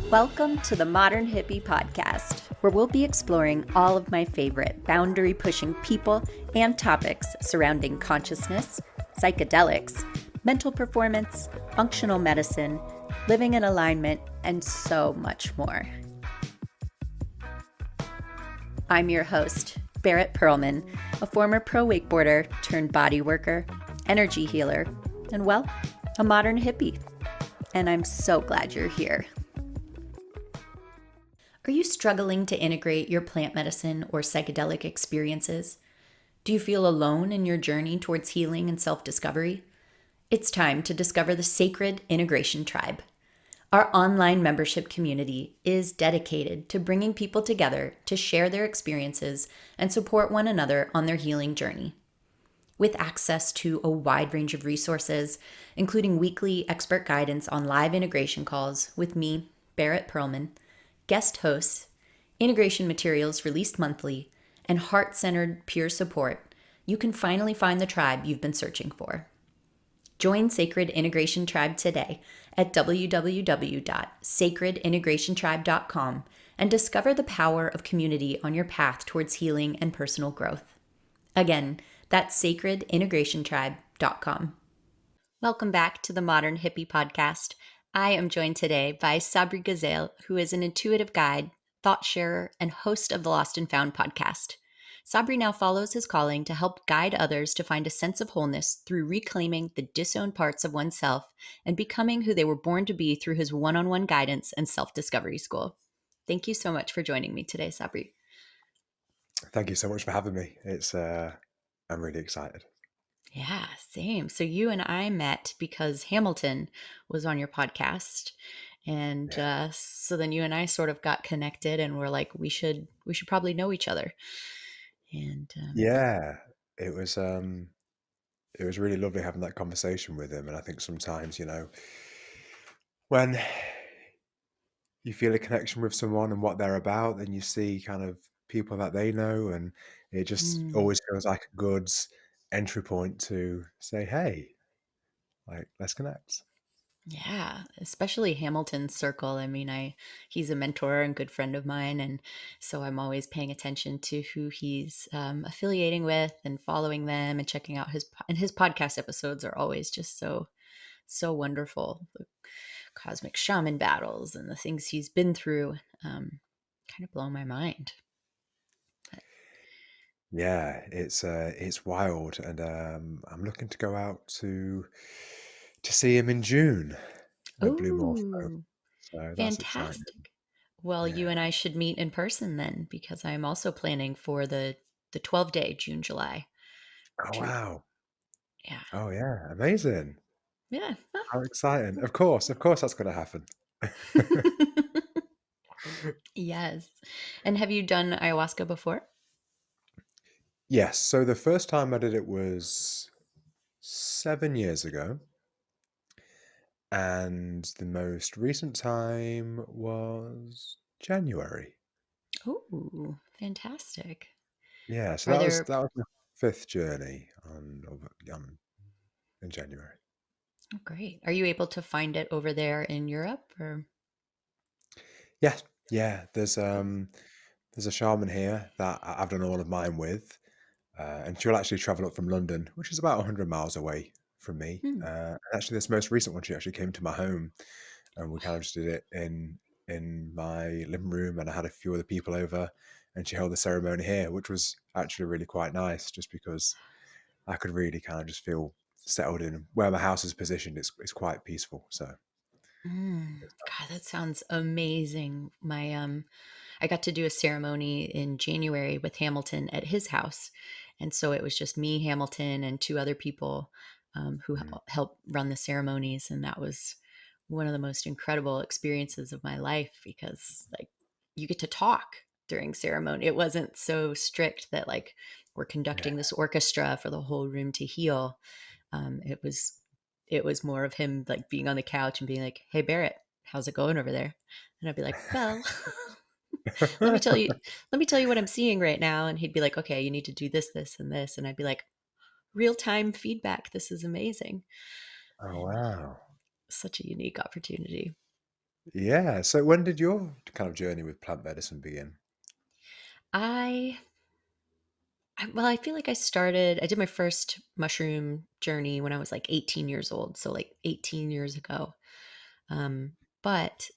Welcome to the Modern Hippie podcast, where we'll be exploring all of my favorite boundary-pushing people and topics surrounding consciousness, psychedelics, mental performance, functional medicine, living in alignment, and so much more. I'm your host, Barrett Perlman, a former pro wakeboarder turned body worker, energy healer, and well, a modern hippie. And I'm so glad you're here. Are you struggling to integrate your plant medicine or psychedelic experiences? Do you feel alone in your journey towards healing and self-discovery? It's time to discover the Sacred Integration Tribe. Our online membership community is dedicated to bringing people together to share their experiences and support one another on their healing journey. With access to a wide range of resources, including weekly expert guidance on live integration calls with me, Barrett Perlman, guest hosts, integration materials released monthly, and heart-centered peer support, you can finally find the tribe you've been searching for. Join Sacred Integration Tribe today at www.sacredintegrationtribe.com and discover the power of community on your path towards healing and personal growth. Again, that's sacredintegrationtribe.com. Welcome back to the Modern Hippie podcast. I am joined today by Sabri Gazail, who is an intuitive guide, thought sharer, and host of the Lost and Found podcast. Sabri now follows his calling to help guide others to find a sense of wholeness through reclaiming the disowned parts of oneself and becoming who they were born to be through his one-on-one guidance and self-discovery school. Thank you so much for joining me today, Sabri. Thank you so much for having me. I'm really excited. Yeah, same. So you and I met because Hamilton was on your podcast. And so then you and I sort of got connected and we're like, we should probably know each other. And Yeah, it was really lovely having that conversation with him. And I think sometimes, when you feel a connection with someone and what they're about, then you see kind of people that they know, and it just always feels like a good entry point to say, hey, like, let's connect. yeah, especially Hamilton's circle. I mean, he's a mentor and good friend of mine. And so I'm always paying attention to who he's affiliating with and following them and checking out his podcast episodes are always just so wonderful. The cosmic shaman battles and the things he's been through kind of blow my mind. Yeah, it's wild, and I'm looking to go out to see him in June at Blue Morpho. Oh, So that's exciting. fantastic. Well, you Yeah. and I should meet in person then, because I'm also planning for the 12-day June, July Oh, trip. wow. Yeah. Oh, yeah. Amazing. Yeah. How exciting. Of course that's gonna happen. Yes. And have you done ayahuasca before? Yes, so the first time I did it was 7 years ago, and the most recent time was January. Oh, fantastic. Yeah, so Are that was there my 5th journey in January. Oh, great. Are you able to find it over there in Europe or Yeah, yeah, there's a shaman here that I've done all of mine with. And she'll actually travel up from London, which is about 100 miles away from me. Hmm. Actually, this most recent one, she actually came to my home, and we kind of just did it in my living room, and I had a few other people over, and she held the ceremony here, which was actually really quite nice, just because I could really kind of just feel settled in where my house is positioned. It's quite peaceful. So God, that sounds amazing. I got to do a ceremony in January with Hamilton at his house. And so it was just me, Hamilton, and two other people who helped run the ceremonies. And that was one of the most incredible experiences of my life because, like, you get to talk during ceremony. It wasn't so strict that, like, we're yeah, conducting this orchestra for the whole room to heal. It was more of him, like, being on the couch and being like, "Hey, Barrett, how's it going over there?" And I'd be like, "Well, let me tell you what I'm seeing right now." And he'd be like, "Okay, you need to do this, this, and this." And I'd be like, real-time feedback. This is amazing. Oh, And wow. such a unique opportunity. Yeah. So when did your kind of journey with plant medicine begin? I well, I feel like I did my first mushroom journey when I was like 18 years old. So like 18 years ago. But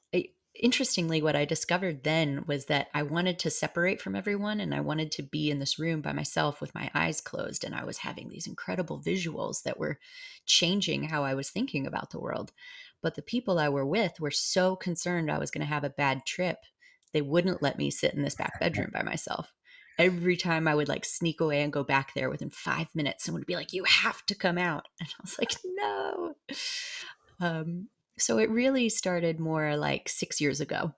interestingly, what I discovered then was that I wanted to separate from everyone and I wanted to be in this room by myself with my eyes closed. And I was having these incredible visuals that were changing how I was thinking about the world. But the people I were with were so concerned I was going to have a bad trip, they wouldn't let me sit in this back bedroom by myself. Every time I would like sneak away and go back there within 5 minutes, someone would be like, "You have to come out." And I was like, no. Um, so it really started more like 6 years ago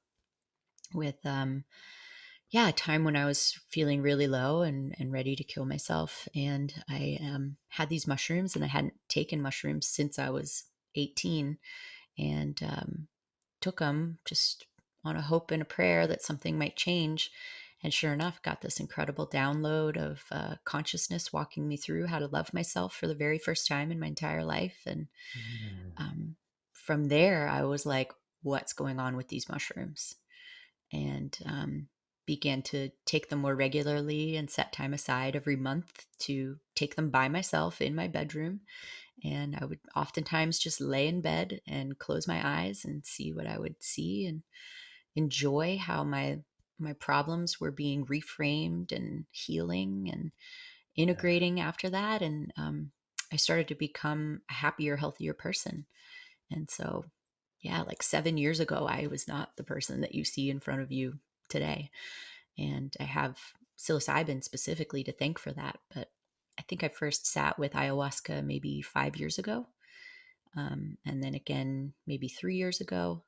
with, yeah, a time when I was feeling really low and ready to kill myself. And I had these mushrooms and I hadn't taken mushrooms since I was 18 and took them just on a hope and a prayer that something might change. And sure enough, got this incredible download of consciousness walking me through how to love myself for the very first time in my entire life. And Mm. um, from there, I was like, what's going on with these mushrooms? And began to take them more regularly and set time aside every month to take them by myself in my bedroom. And I would oftentimes just lay in bed and close my eyes and see what I would see and enjoy how my problems were being reframed and healing and integrating after that. And I started to become a happier, healthier person. And so, yeah, like 7 years ago, I was not the person that you see in front of you today. And I have psilocybin specifically to thank for that. But I think I first sat with ayahuasca maybe 5 years ago. And then again, maybe 3 years ago.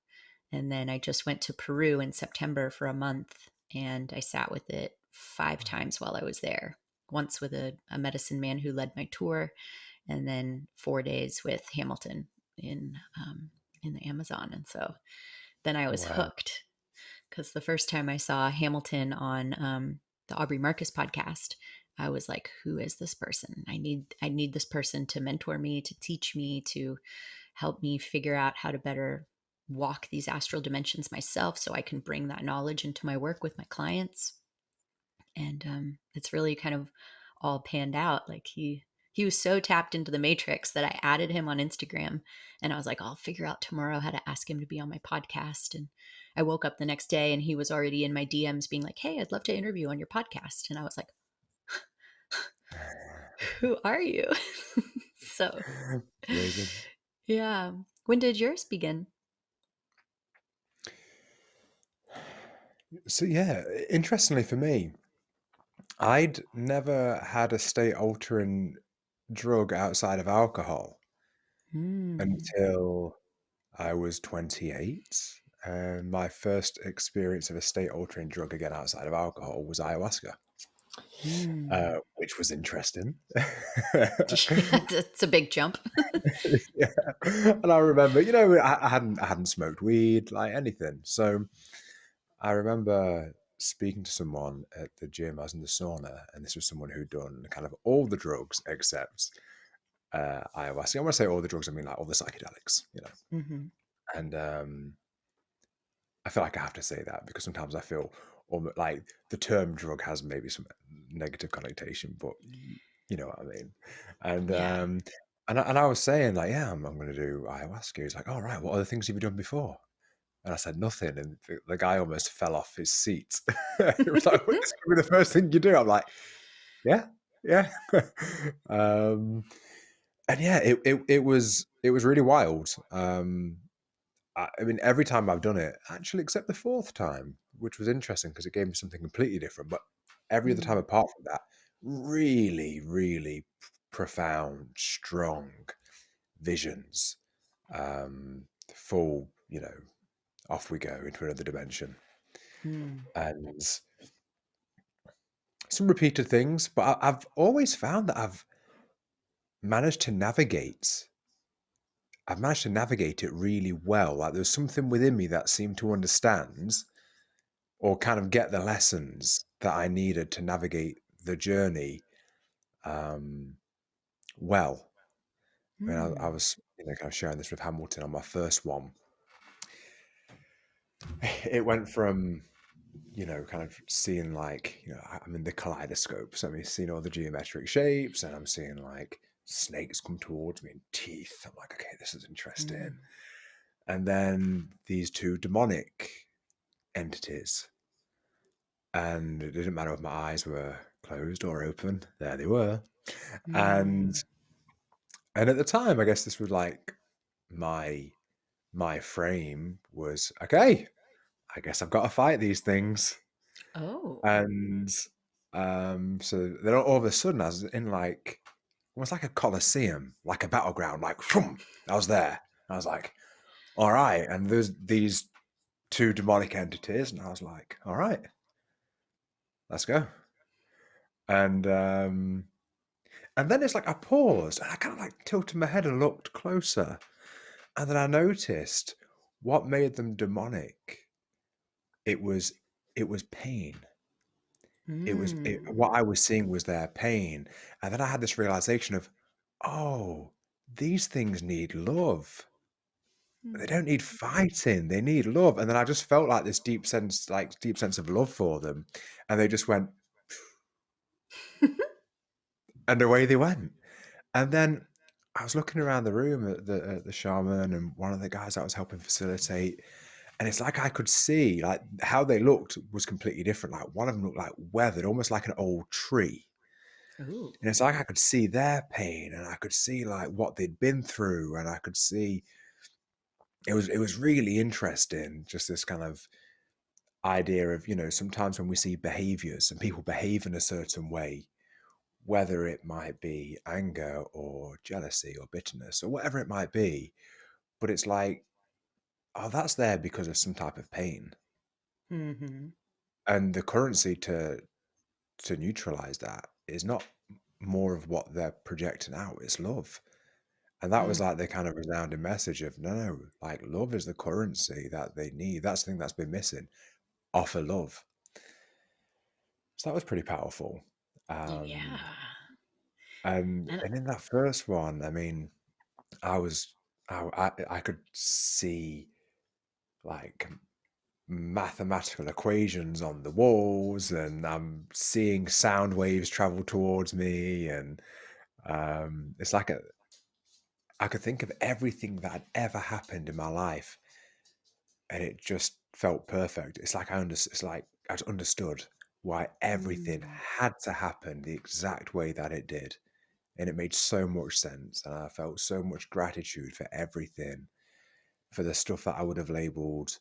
And then I just went to Peru in September for a month and I sat with it 5 times while I was there. Once with a medicine man who led my tour, and then 4 days with Hamilton in the Amazon. And so then I was Wow. hooked because the first time I saw Hamilton on the Aubrey Marcus podcast, I was like, "Who is this person? I need this person to mentor me, to teach me, to help me figure out how to better walk these astral dimensions myself, so I can bring that knowledge into my work with my clients." And it's really kind of all panned out. Like he was so tapped into the matrix that I added him on Instagram, and I was like, I'll figure out tomorrow how to ask him to be on my podcast. And I woke up the next day and he was already in my DMs being like, "Hey, I'd love to interview on your podcast." And I was like, "Who are you?" So It's amazing. yeah. When did yours begin? So yeah, interestingly for me, I'd never had a state altering drug outside of alcohol Mm, until I was 28. And my first experience of a state altering drug again outside of alcohol was ayahuasca, mm. which was interesting. It's a big jump. Yeah. And I remember, I hadn't smoked weed, like anything. So I remember speaking to someone at the gym. I was in the sauna, and this was someone who'd done kind of all the drugs except ayahuasca. I want to say all the drugs, I mean like all the psychedelics. Hmm. And I feel like I have to say that because sometimes I feel almost like the term drug has maybe some negative connotation, but you know what I mean. And Yeah. I was saying like, yeah, I'm going to do ayahuasca. He's like, all right, what other things have you done before? And I said nothing, and the guy almost fell off his seat. He was like, "Well, this could be the first thing you do." I'm like, "Yeah, yeah." um, and yeah, it was really wild. I mean, every time I've done it, actually, except the fourth time, which was interesting because it gave me something completely different. But every other time Mm, apart from that, really, really profound, strong visions. Full, off we go into another dimension. mm, And some repeated things, but I've always found that managed to navigate I've managed to navigate it really well. Like there's something within me that seemed to understand or kind of get the lessons that I needed to navigate the journey, um, well. I mean, I Mm. was, kind of sharing this with Hamilton on my first one. It went from, kind of seeing like, I'm in the kaleidoscope. So I'm seeing all the geometric shapes and I'm seeing like snakes come towards me and teeth. I'm like, okay, this is interesting. Mm. And then these two demonic entities. And it didn't matter if my eyes were closed or open. There they were. And Mm. at the time, I guess this was like my frame was okay. I guess I've got to fight these things. Oh. And so then all of a sudden I was in like almost like a coliseum, like a battleground, like phoom, I was there. I was like, all right. And there's these two demonic entities, and I was like, all right, let's go. And then it's like I paused and I kind of like tilted my head and looked closer. And then I noticed what made them demonic. It was pain. Mm. What I was seeing was their pain. And then I had this realization of, oh, these things need love. They don't Mm. need fighting. They need love. And then I just felt like this deep sense of love for them. And they just went, and away they went. And then I was looking around the room at the shaman and one of the guys that was helping facilitate. And it's like I could see like how they looked was completely different. Like one of them looked like weathered, almost like an old tree. Ooh. And it's like I could see their pain and I could see like what they'd been through and I could see it was really interesting, just this kind of idea of, sometimes when we see behaviors and people behave in a certain way, whether it might be anger or jealousy or bitterness or whatever it might be, but it's like, oh, that's there because of some type of pain. Mm-hmm. And the currency to neutralize that is not more of what they're projecting out, it's love. And that was Mm. like the kind of resounding message of no, like love is the currency that they need. That's the thing that's been missing. Offer love. So that was pretty powerful. Um, Yeah. and And in that first one, I mean, I was I could see like mathematical equations on the walls, and I'm seeing sound waves travel towards me, and it's like I could think of everything that had ever happened in my life and it just felt perfect. It's like I understood why everything mm. had to happen the exact way that it did. And it made so much sense. And I felt so much gratitude for everything, for the stuff that I would have labeled,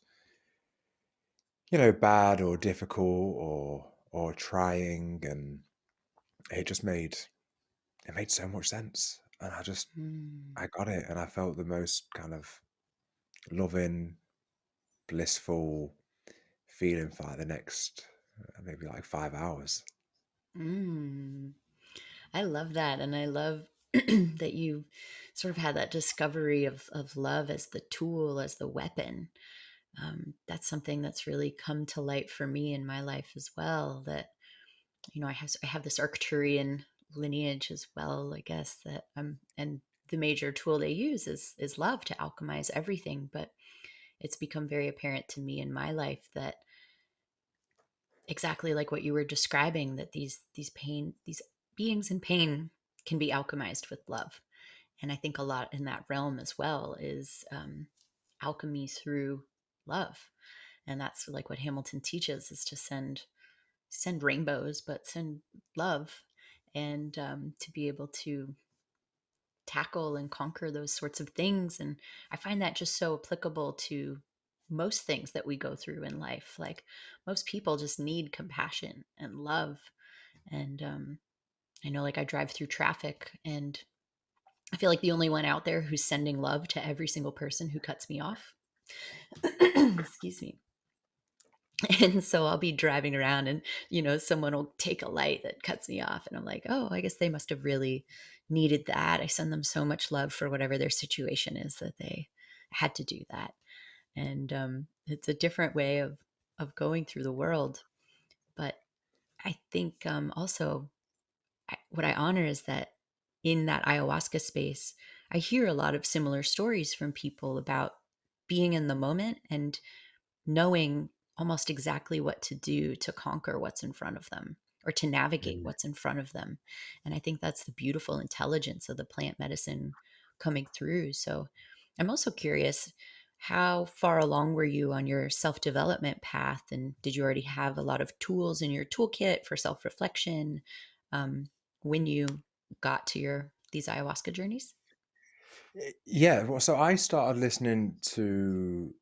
bad or difficult or trying. And it just made so much sense. And Mm. I got it. And I felt the most kind of loving, blissful feeling for like the next maybe like 5 hours. Mm. I love that. And I love that you sort of had that discovery of love as the tool, as the weapon. That's something that's really come to light for me in my life as well. That, I have this Arcturian lineage as well, I guess, that and the major tool they use is love to alchemize everything. But it's become very apparent to me in my life that exactly like what you were describing, that these beings in pain can be alchemized with love. And I think a lot in that realm as well is alchemy through love. And that's like what Hamilton teaches, is to send rainbows, but send love, and to be able to tackle and conquer those sorts of things. And I find that just so applicable to most things that we go through in life. Like, most people just need compassion and love. And I know, like, I drive through traffic and I feel like the only one out there who's sending love to every single person who cuts me off. Excuse me. And so I'll be driving around and, someone will take a light that cuts me off. And I'm like, oh, I guess they must have really needed that. I send them so much love for whatever their situation is that they had to do that. And it's a different way of going through the world. But I think also what I honor is that in that ayahuasca space, I hear a lot of similar stories from people about being in the moment and knowing almost exactly what to do to conquer what's in front of them or to navigate Mm. what's in front of them. And I think that's the beautiful intelligence of the plant medicine coming through. So I'm also curious, how far along were you on your self development path? And did you already have a lot of tools in your toolkit for self reflection when you got to these ayahuasca journeys? Yeah, well, so I started listening to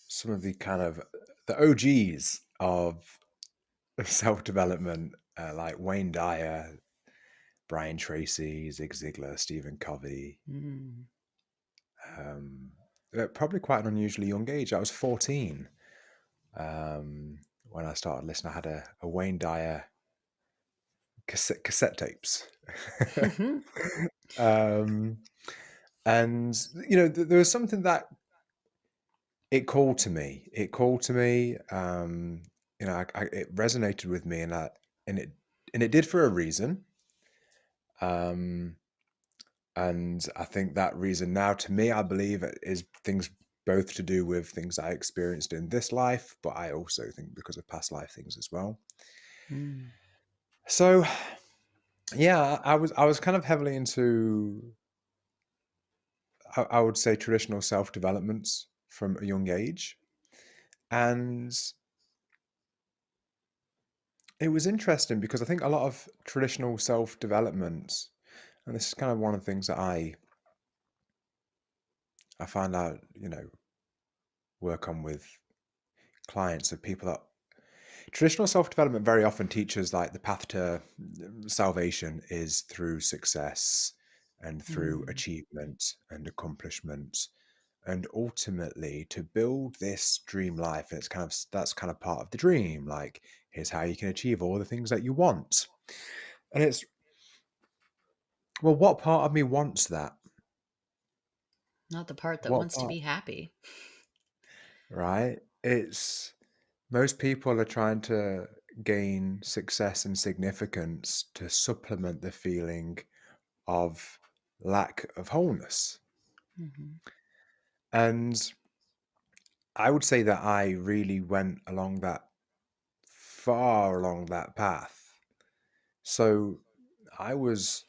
some of the kind of the OGs of self-development, like Wayne Dyer, Brian Tracy, Zig Ziglar, Stephen Covey. Mm. Um, at probably quite an unusually young age. I was 14 when I started listening. I had a Wayne Dyer cassette tapes. um, and, there was something that it called to me. It called to me. It resonated with me, and it did for a reason. Um, and I think that reason now, to me, I believe it is things both to do with things I experienced in this life, but I also think because of past life things as well. Mm. So yeah, I was kind of heavily into, I would say, traditional self developments from a young age, and it was interesting because I think a lot of traditional self development, and this is kind of one of the things that I find out, work on with clients, of people that traditional self development very often teaches like the path to salvation is through success and through Mm. achievement and accomplishment, and ultimately to build this dream life. And that's kind of part of the dream. Like, here's how you can achieve all the things that you want. And it's, well, what part of me wants that? Not the part that What wants to part? be happy. Right? It's Most people are trying to gain success and significance to supplement the feeling of lack of wholeness. Mhm. And I would say that I really went far along that path. So I was,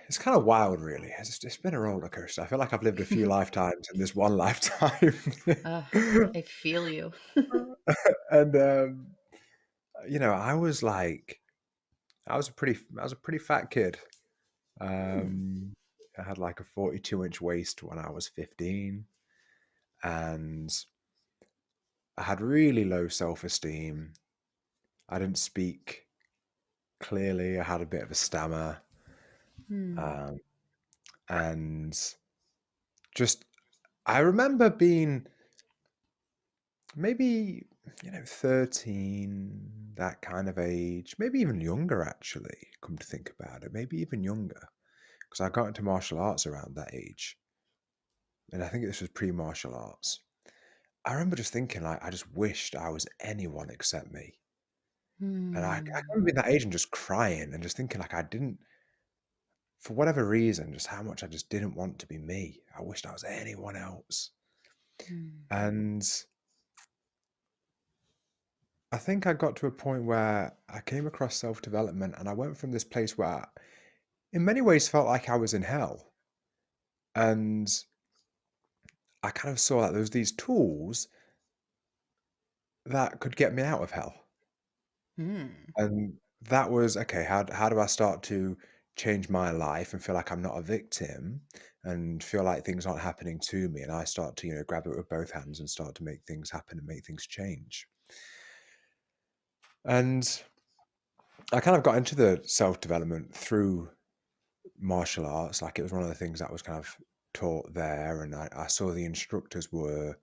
it's kind of wild, really. It's been a roller coaster. I feel like I've lived a few lifetimes in this one lifetime. Ugh, I feel you. And, I was like, I was a pretty fat kid. Hmm. Um, I had like a 42-inch waist when I was 15, and I had really low self-esteem. I didn't speak clearly. I had a bit of a stammer, Hmm. um, and just I remember being maybe 13, that kind of age, maybe even younger actually. Come to think about it, maybe even younger, because I got into martial arts around that age, and I think this was pre-martial arts. I remember just thinking, like, I just wished I was anyone except me. And I Hmm. remember being that age and just crying and just thinking, like, I didn't, for whatever reason, just how much I just didn't want to be me. I wished I was anyone else. Hmm. And I think I got to a point where I came across self development, and I went from this place where, in many ways, felt like I was in hell. And I kind of saw that there was these tools that could get me out of hell. Hmm. And that was, okay, how do I start to change my life and feel like I'm not a victim and feel like things aren't happening to me, and I start to, grab it with both hands and start to make things happen and make things change. And I kind of got into the self-development through martial arts. Like, it was one of the things that was kind of taught there, and I saw the instructors were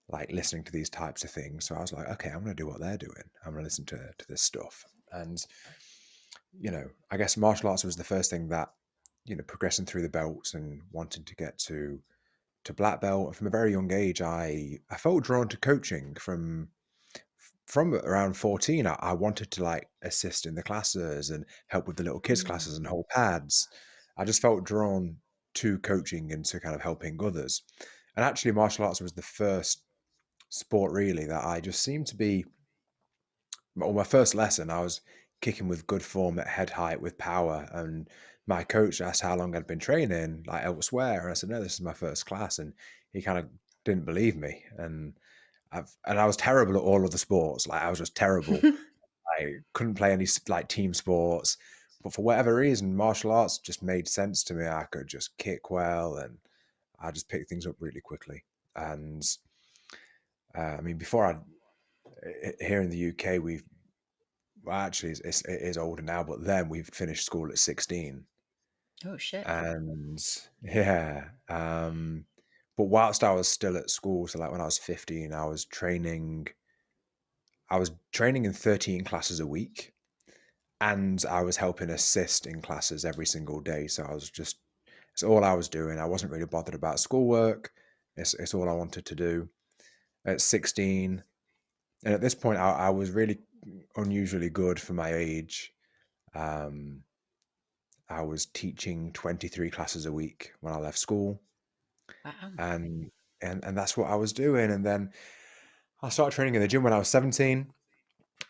like listening to these types of things. So I was like, okay, I'm going to do what they're doing. I'm going to listen to this stuff. And, I guess martial arts was the first thing that, progressing through the belts and wanting to get to black belt. And from a very young age, I felt drawn to coaching from from around 14, I wanted to like assist in the classes and help with the little kids Mm. classes and hold pads. I just felt drawn to coaching and to kind of helping others. And actually, martial arts was the first sport really that I just seemed to be. Well, my first lesson, I was kicking with good form at head height with power, and my coach asked how long I'd been training, like elsewhere, and I said, "No, this is my first class," and he kind of didn't believe me, and I was terrible at all of the sports, like I was just terrible. I couldn't play any like team sports, but for whatever reason, martial arts just made sense to me. I could just kick well, and I just picked things up really quickly. And I mean, before here in the UK, well, actually, it is older now, but then we finished school at 16. Oh, shit. And yeah, but whilst I was still at school, so like when I was 15, I was training in 13 classes a week, and I was helping assist in classes every single day. So it's all I was doing. I wasn't really bothered about schoolwork. It's all I wanted to do. At 16, and at this point, I was really unusually good for my age. Um, I was teaching 23 classes a week when I left school, Wow. and and that's what I was doing. And then I started training in the gym when I was 17.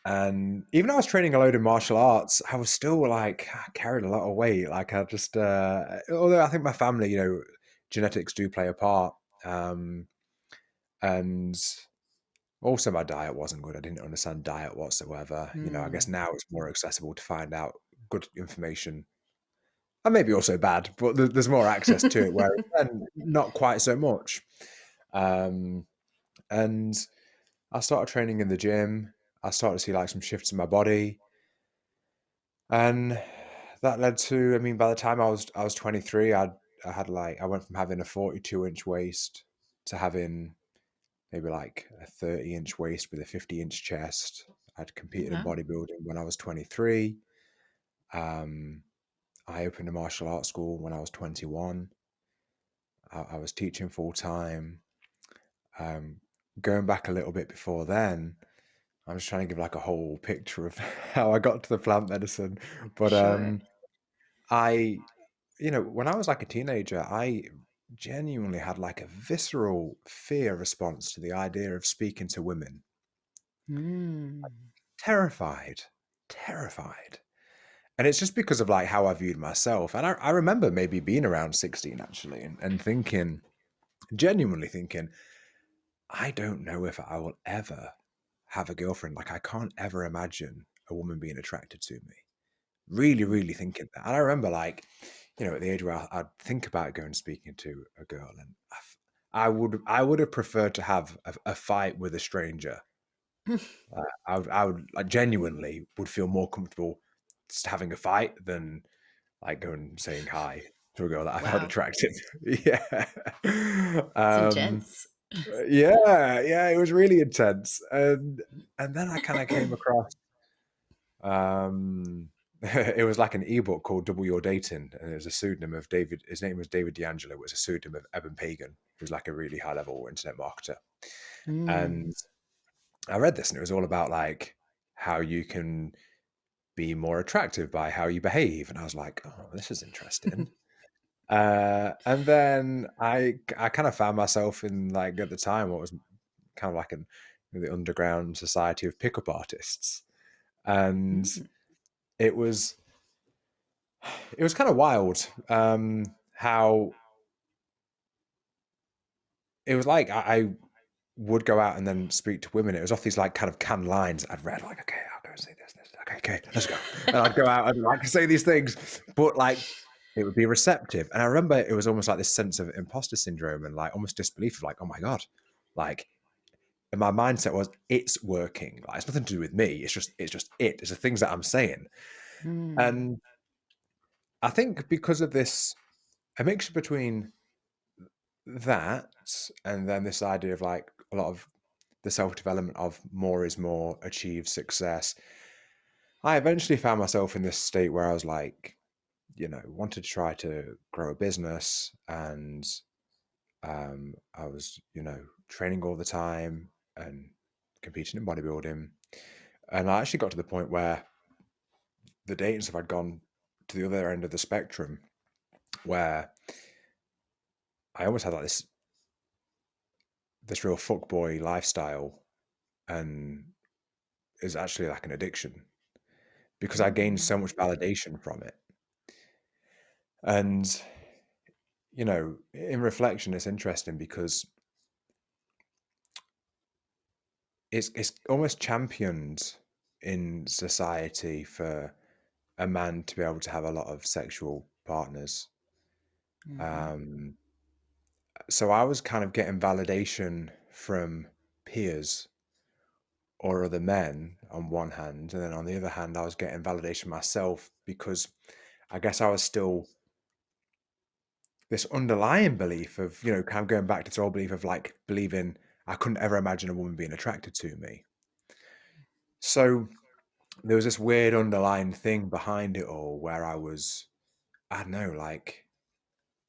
And even though I was training a load of martial arts, I was still like I carried a lot of weight. Like I just, although I think my family, genetics do play a part, and also my diet wasn't good. I didn't understand diet whatsoever. I guess Mm. now it's more accessible to find out good information, and maybe also bad, but there's more access to it. Where then not quite so much. Um, and I started training in the gym. I started to see like some shifts in my body. And that led to, I mean, by the time I was 23, I went from having a 42-inch waist to having maybe like a 30-inch waist with a 50-inch chest. I'd competed in Wow. bodybuilding when I was 23. Um, I opened a martial arts school when I was 21. I was teaching full time. Um, Going back a little bit before then, I'm just trying to give like a whole picture of how I got to the plant medicine. But Sure. I when I was like a teenager, I genuinely had like a visceral fear response to the idea of speaking to women. Mm. Terrified, terrified. And it's just because of like how I viewed myself. And I remember maybe being around 16 actually and thinking, genuinely thinking, I don't know if I will ever have a girlfriend. Like I can't ever imagine a woman being attracted to me. Really, really thinking that. And I remember like, at the age where I'd think about going speaking to a girl, and I would have preferred to have a fight with a stranger. I genuinely would feel more comfortable just having a fight than like going and saying hi to a girl that I found Wow. attractive. Yeah. It's Um, intense. yeah, it was really intense. And then I kind of came across it was like an ebook called Double Your Dating, and it was a pseudonym of David. His name was David D'Angelo. It was a pseudonym of Eben Pagan, who's like a really high level internet marketer. Mm. And I read this, and it was all about like how you can be more attractive by how you behave. And I was like, oh, this is interesting. And then I kind of found myself in like at the time what was kind of like the underground society of pickup artists, and Mm. it was it was kind of wild, how it was like I would go out and then speak to women. It was off these like kind of canned lines I'd read, like, okay, I'll go and say this. Okay, let's go. And I'd go out and like say these things, but like it would be receptive. And I remember it was almost like this sense of imposter syndrome and like almost disbelief of like, oh my God, like, and my mindset was it's working. Like it's nothing to do with me. It's the things that I'm saying. Mm. And I think because of this, a mixture between that and then this idea of like a lot of the self-development of more is more, achieve success, I eventually found myself in this state where I was like, wanted to try to grow a business, and I was training all the time and competing in bodybuilding, And I actually got to the point where the dating stuff had gone to the other end of the spectrum, where I almost had like this real fuckboy lifestyle, and is actually like an addiction because I gained Mm. so much validation from it. And in reflection, it's interesting because it's almost championed in society for a man to be able to have a lot of sexual partners. Mm-hmm. Um, so I was kind of getting validation from peers or other men on one hand, and then on the other hand, I was getting validation myself because I guess I was still this underlying belief of, kind of going back to this old belief of like believing I couldn't ever imagine a woman being attracted to me. So there was this weird underlying thing behind it all where I don't know, like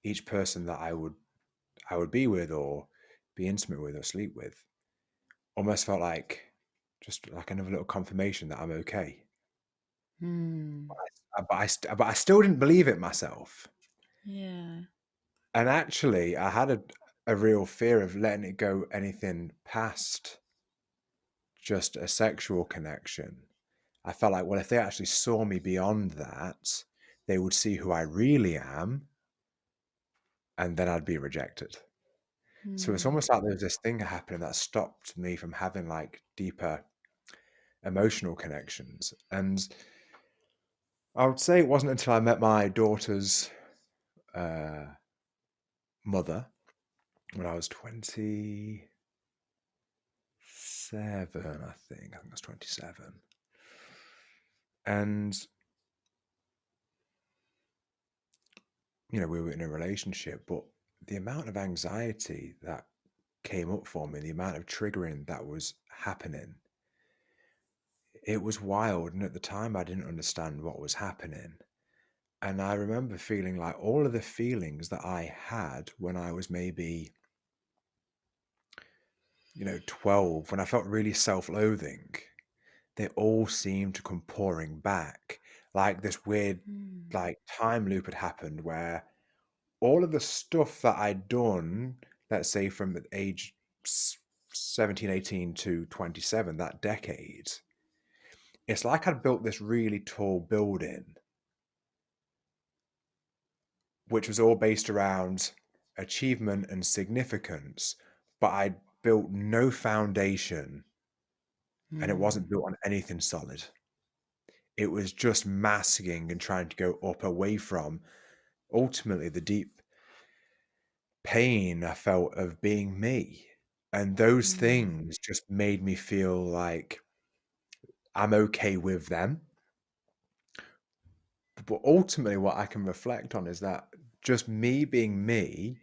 each person that I would be with or be intimate with or sleep with almost felt like just like another little confirmation that I'm okay. Mm. But I still didn't believe it myself. Yeah. And actually, I had a real fear of letting it go anything past just a sexual connection. I felt like, well, if they actually saw me beyond that, they would see who I really am, and then I'd be rejected. So it's Mm. almost like there was this thing happening that stopped me from having like deeper emotional connections. And I would say it wasn't until I met my daughter's uh, mother when I was 27, I think I was 27. And, we were in a relationship, but the amount of anxiety that came up for me, the amount of triggering that was happening, it was wild. And at the time, I didn't understand what was happening. And I remember feeling like all of the feelings that I had when I was maybe, 12, when I felt really self-loathing, they all seemed to come pouring back. Like this weird, Mm. like time loop had happened where all of the stuff that I'd done, let's say from the age 17, 18 to 27, that decade, it's like I'd built this really tall building, which was all based around achievement and significance, but I'd built no foundation and it Mm. wasn't built on anything solid. It was just masking and trying to go up away from ultimately the deep pain I felt of being me. And those Mm. things just made me feel like I'm okay with them. But ultimately, what I can reflect on is that just me being me,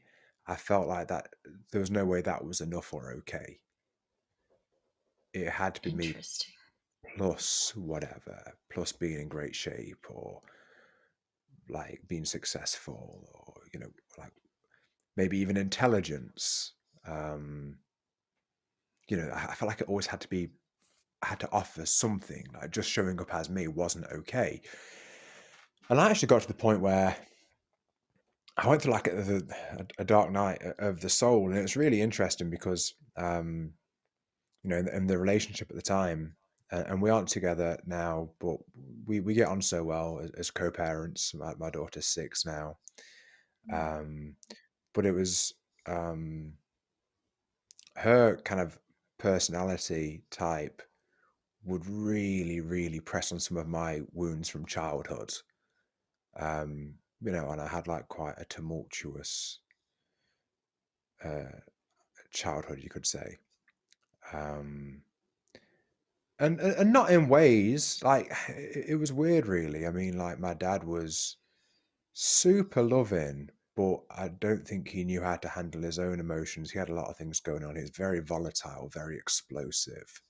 I felt like that there was no way that was enough or okay. It had to be me Interesting. plus whatever, plus being in great shape or like being successful or, like maybe even intelligence. Um, I felt like it always had to be, I had to offer something, like just showing up as me wasn't okay. And I actually got to the point where I went through like a dark night of the soul, and it was really interesting because, in the relationship at the time, and we aren't together now, but we get on so well as co-parents. My daughter's 6 now, um, but it was um, her kind of personality type would really, really press on some of my wounds from childhood. And I had like quite a tumultuous uh, childhood, you could say. Um, and not in ways like it was weird, really. I mean, like my dad was super loving, but I don't think he knew how to handle his own emotions. He had a lot of things going on. He was very volatile, very explosive.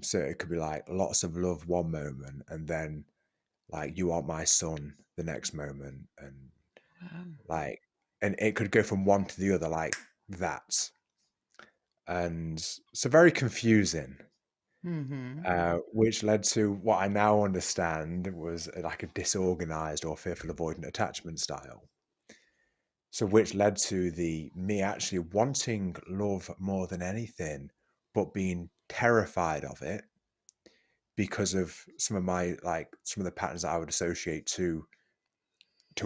So it could be like lots of love one moment, and then like you are my son the next moment, and Wow. like, and it could go from one to the other like that. And so very confusing. Mm-hmm. which led to what I now understand was like a disorganized or fearful avoidant attachment style. So which led to the me actually wanting love more than anything, but being terrified of it because of some of my some of the patterns that I would associate to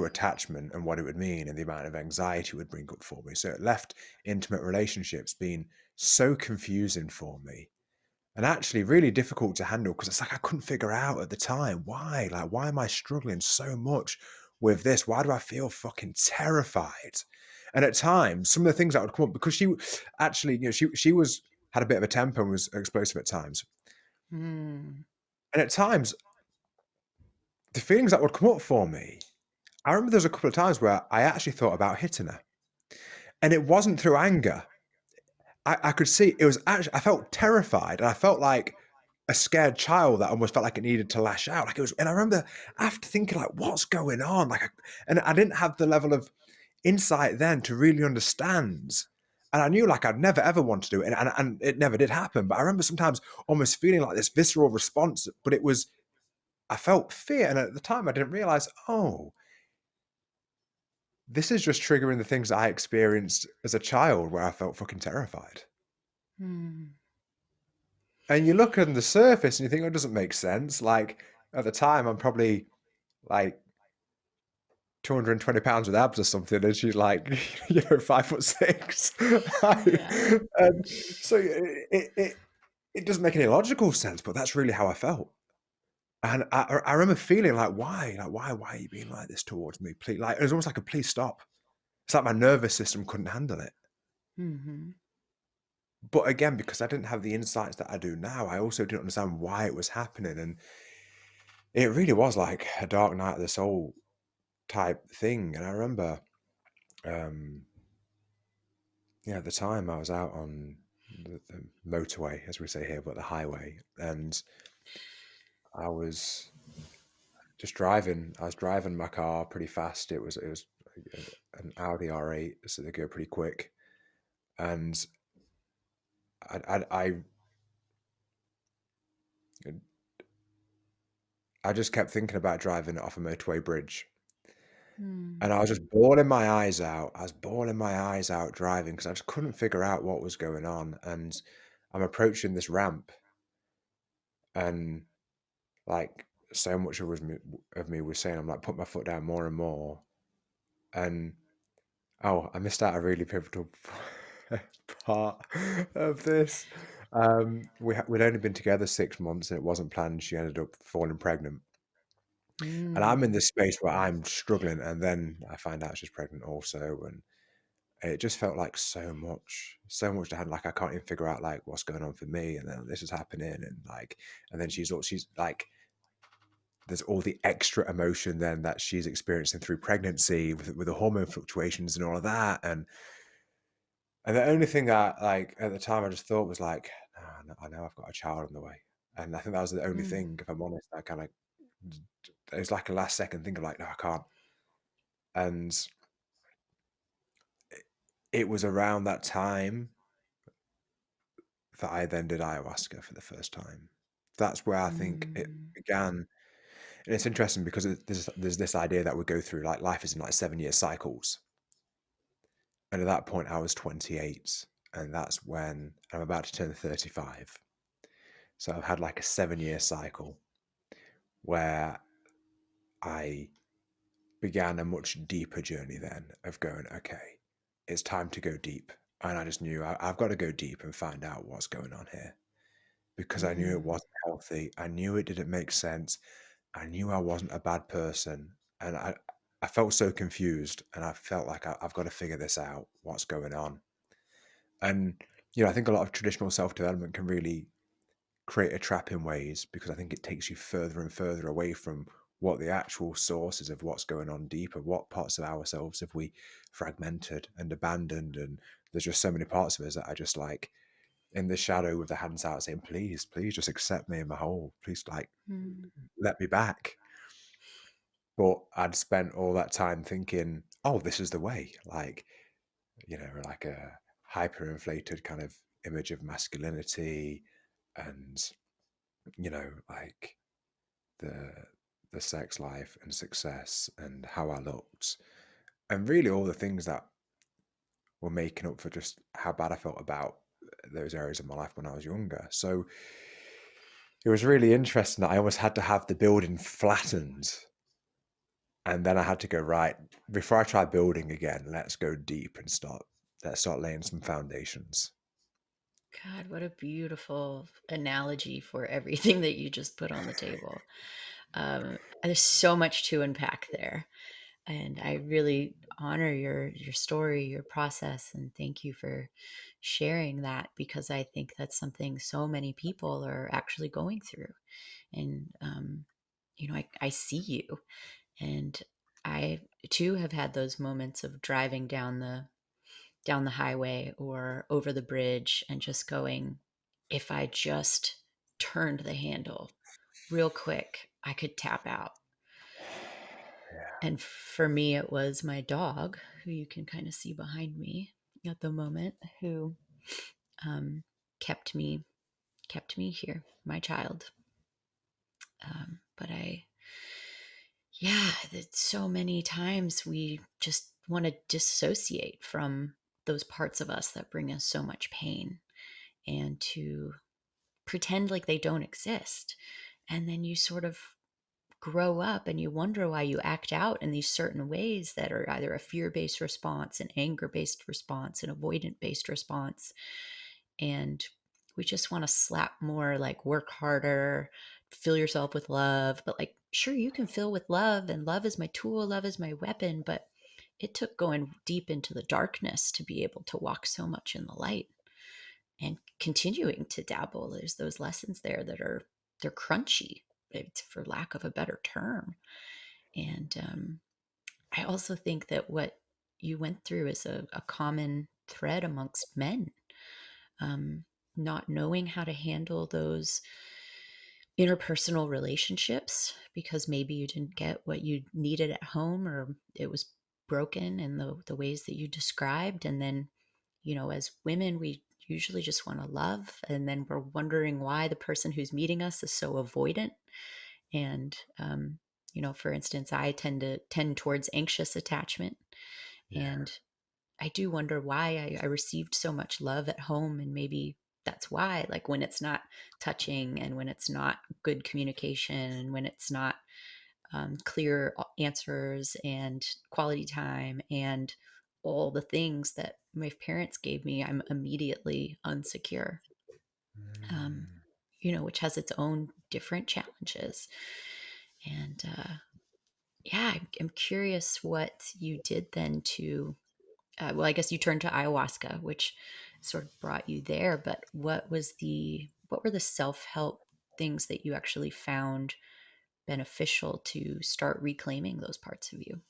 attachment and what it would mean and the amount of anxiety it would bring up for me. So it left intimate relationships being so confusing for me and actually really difficult to handle because it's like I couldn't figure out at the time why. Like, why am I struggling so much with this? Why do I feel fucking terrified? And at times, some of the things that would come up because she actually, she was had a bit of a temper and was explosive at times. Mm. And at times, the feelings that would come up for me, I remember there's a couple of times where I actually thought about hitting her. And it wasn't through anger. I could see it was actually I felt terrified and I felt like a scared child that almost felt like it needed to lash out. Like it was, and I remember after thinking like, what's going on? And I didn't have the level of insight then to really understand. And I knew like I'd never ever want to do it, and it never did happen. But I remember sometimes almost feeling like this visceral response, but it was I felt fear, and at the time I didn't realize, oh, this is just triggering the things that I experienced as a child where I felt fucking terrified. Mm. And you look on the surface and you think, "Oh, it doesn't make sense." Like, at the time, I'm probably, like, 220 pounds with abs or something, and she's like, 5'6". Yeah. And so it doesn't make any logical sense, but that's really how I felt. And I remember feeling like, "Why? Like, why are you being like this towards me? Please," like, it was almost like a, "Please stop." It's like my nervous system couldn't handle it. Mm-hmm. But again, because I didn't have the insights that I do now, I also didn't understand why it was happening, and it really was like a dark night of the soul type thing. And I remember, um, yeah, at the time I was out on the motorway, as we say here, but the highway, and I was just driving. I was driving my car pretty fast. It was an Audi R8, so they go pretty quick, and I I just kept thinking about driving off a motorway bridge. Mm. And I was just bawling my eyes out. I was bawling my eyes out driving because I just couldn't figure out what was going on. And I'm approaching this ramp, and like so much of me was saying, I'm like, put my foot down more and more. And oh, I missed out a really pivotal part of this. We'd only been together 6 months, and it wasn't planned. She ended up falling pregnant, and I'm in Mm. this space where I'm struggling, and then I find out she's pregnant also, and it just felt like so much to handle. Like I can't even figure out like what's going on for me, and then this is happening, and like, and then she's like, there's all the extra emotion then that she's experiencing through pregnancy with the hormone fluctuations and all of that, and the only thing that like at the time I just thought was like, no, I know I've got a child on the way, and I think that was the only Mm. thing. If I'm honest, I kind of it was like a last second thing of like, no, I can't, and it was around that time that I then did ayahuasca for the first time. That's where I think it Mm. began, and it's interesting because there's this idea that we go through like life is in like 7-year cycles, and at that point I was 28, and that's when I'm about to turn 35. So I've had like a 7-year cycle where I began a much deeper journey then of going, okay, it's time to go deep, and I just knew I've got to go deep and find out what's going on here because I knew it Mm. wasn't healthy. I knew it didn't make sense. I knew I wasn't a bad person, and I felt so confused, and I felt like I've got to figure this out. What's going on? And I think a lot of traditional self development can really create a trap in ways because I think it takes you further and further away from what the actual sources of what's going on deeper. What parts of ourselves have we fragmented and abandoned? And there's just so many parts of us that are just like in the shadow with the hands out, saying, "Please, please, just accept me in my whole. Please, like, Mm. let me back." But I'd spent all that time thinking, "Oh, this is the way." Like, like a hyperinflated kind of image of masculinity and like the sex life and success and how I looked, and really all the things that were making up for just how bad I felt about those areas of my life when I was younger. So it was really interesting that I almost had to have the building flattened, and then I had to go, right, before I try building again, let's go deep and let's start laying some foundations. God, what a beautiful analogy for everything that you just put on the table. There's so much to unpack there, and I really honor your story, your process, and thank you for sharing that, because I think that's something so many people are actually going through. And I see you, and I too have had those moments of driving down the highway or over the bridge and just going, if I just turned the handle real quick, I could tap out. Yeah. And for me, it was my dog, who you can kind of see behind me at the moment, who um, kept me here, my child. But that so many times we just want to dissociate from those parts of us that bring us so much pain, and to pretend like they don't exist. And then you sort of grow up and you wonder why you act out in these certain ways that are either a fear-based response, an anger-based response, an avoidant-based response. And we just want to slap more, like, work harder, fill yourself with love. But, like, sure, you can fill with love, and love is my tool, love is my weapon. But it took going deep into the darkness to be able to walk so much in the light, and continuing to dabble. There's those lessons there that they're crunchy, for lack of a better term. And I also think that what you went through is a common thread amongst men, um, not knowing how to handle those interpersonal relationships because maybe you didn't get what you needed at home, or it was broken in the ways that you described. And then, as women, we usually just want to love, and then we're wondering why the person who's meeting us is so avoidant. And for instance, I tend towards anxious attachment, Yeah. and I do wonder why I received so much love at home. And maybe that's why, like, when it's not touching, and when it's not good communication, and when it's not clear answers and quality time and all the things that my parents gave me, I'm immediately unsecure, um, Mm. which has its own different challenges. And yeah, I'm curious what you did then to, well, I guess you turned to ayahuasca, which sort of brought you there. But what were the self-help things that you actually found beneficial to start reclaiming those parts of you?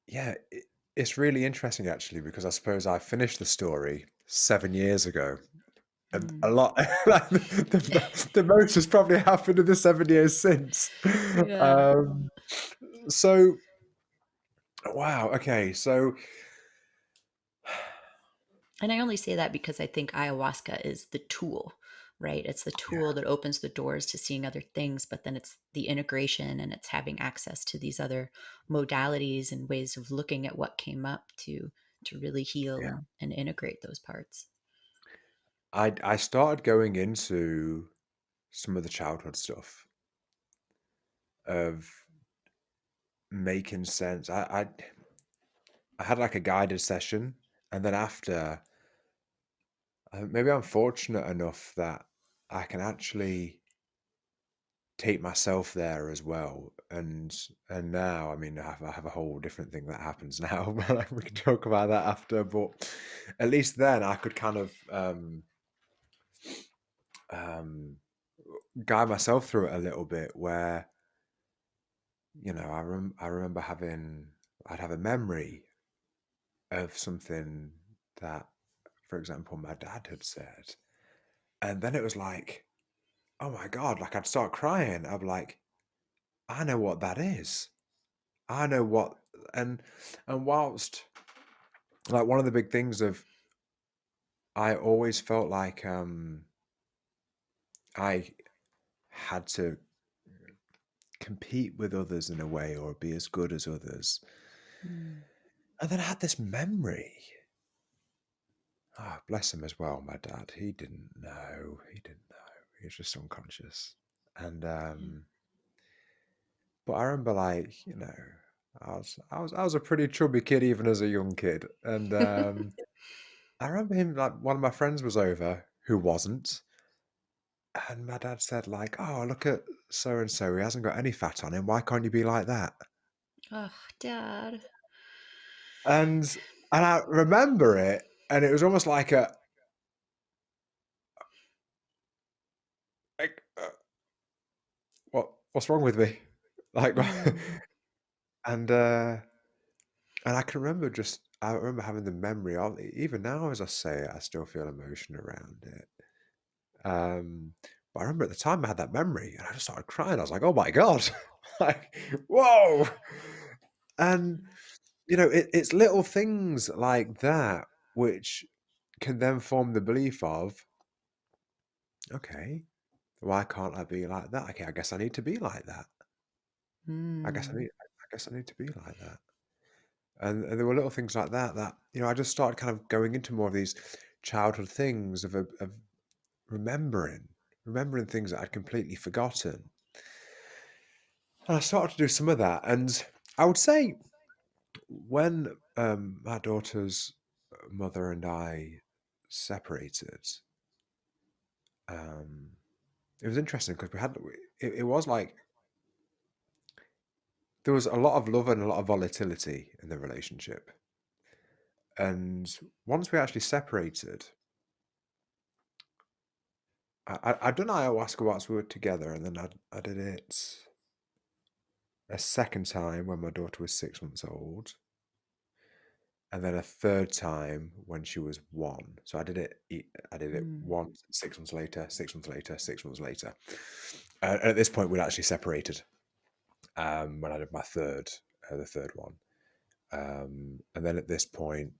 Yeah, it's really interesting actually, because I suppose I finished the story 7 years ago, and a Mm. lot, like, the most has probably happened in the 7 years since. Yeah. Um, so, wow, okay, so And I only say that because I think ayahuasca is the tool, right? It's the yeah, tool that opens the doors to seeing other things, but then it's the integration, and it's having access to these other modalities and ways of looking at what came up to really heal yeah. and integrate those parts. I started going into some of the childhood stuff of making sense. I had like a guided session, and then after, maybe I'm fortunate enough that I can actually take myself there as well. And now, I mean, I have a whole different thing that happens now, but like, we can talk about that after. But at least then I could kind of um, guide myself through it a little bit. Where I remember I'd have a memory of something that, for example, my dad had said, and then it was like, oh my god, like I'd start crying. I'd be like, I know what that is. I know what, and whilst, like, one of the big things of, I always felt like, I had to compete with others in a way or be as good as others. Mm. And then I had this memory. Ah, bless him as well, my dad. He didn't know. He didn't know. He was just unconscious. And but I remember, like, I was a pretty chubby kid even as a young kid. And I remember him, like, one of my friends was over who wasn't. And my dad said, like, "Oh, look at so and so. He hasn't got any fat on him. Why can't you be like that?" Oh, Dad. And I remember it, and it was almost like a like, what's wrong with me? Like, Mm. and and I remember having the memory of it. Even now as I say it, I still feel emotion around it. Um, but I remember at the time I had that memory and I just started crying. I was like, "Oh my God." Like, whoa. And it's little things like that which can then form the belief of, okay, why can't I be like that? Okay, I guess I need to be like that. Mm. I guess I need to be like that. And there were little things like that that, I just started kind of going into more of these childhood things of remembering things that I'd completely forgotten. And I started to do some of that. And I would say when my daughter's mother and I separated, um, it was interesting because it was like there was a lot of love and a lot of volatility in the relationship. And once we actually separated, I'd done ayahuasca whilst we were together, and then I did it a second time when my daughter was 6 months old, and then a third time when she was one. So I did it Mm. once, 6 months later, 6 months later, 6 months later. And at this point, we'd actually separated when I did the third one. And then at this point,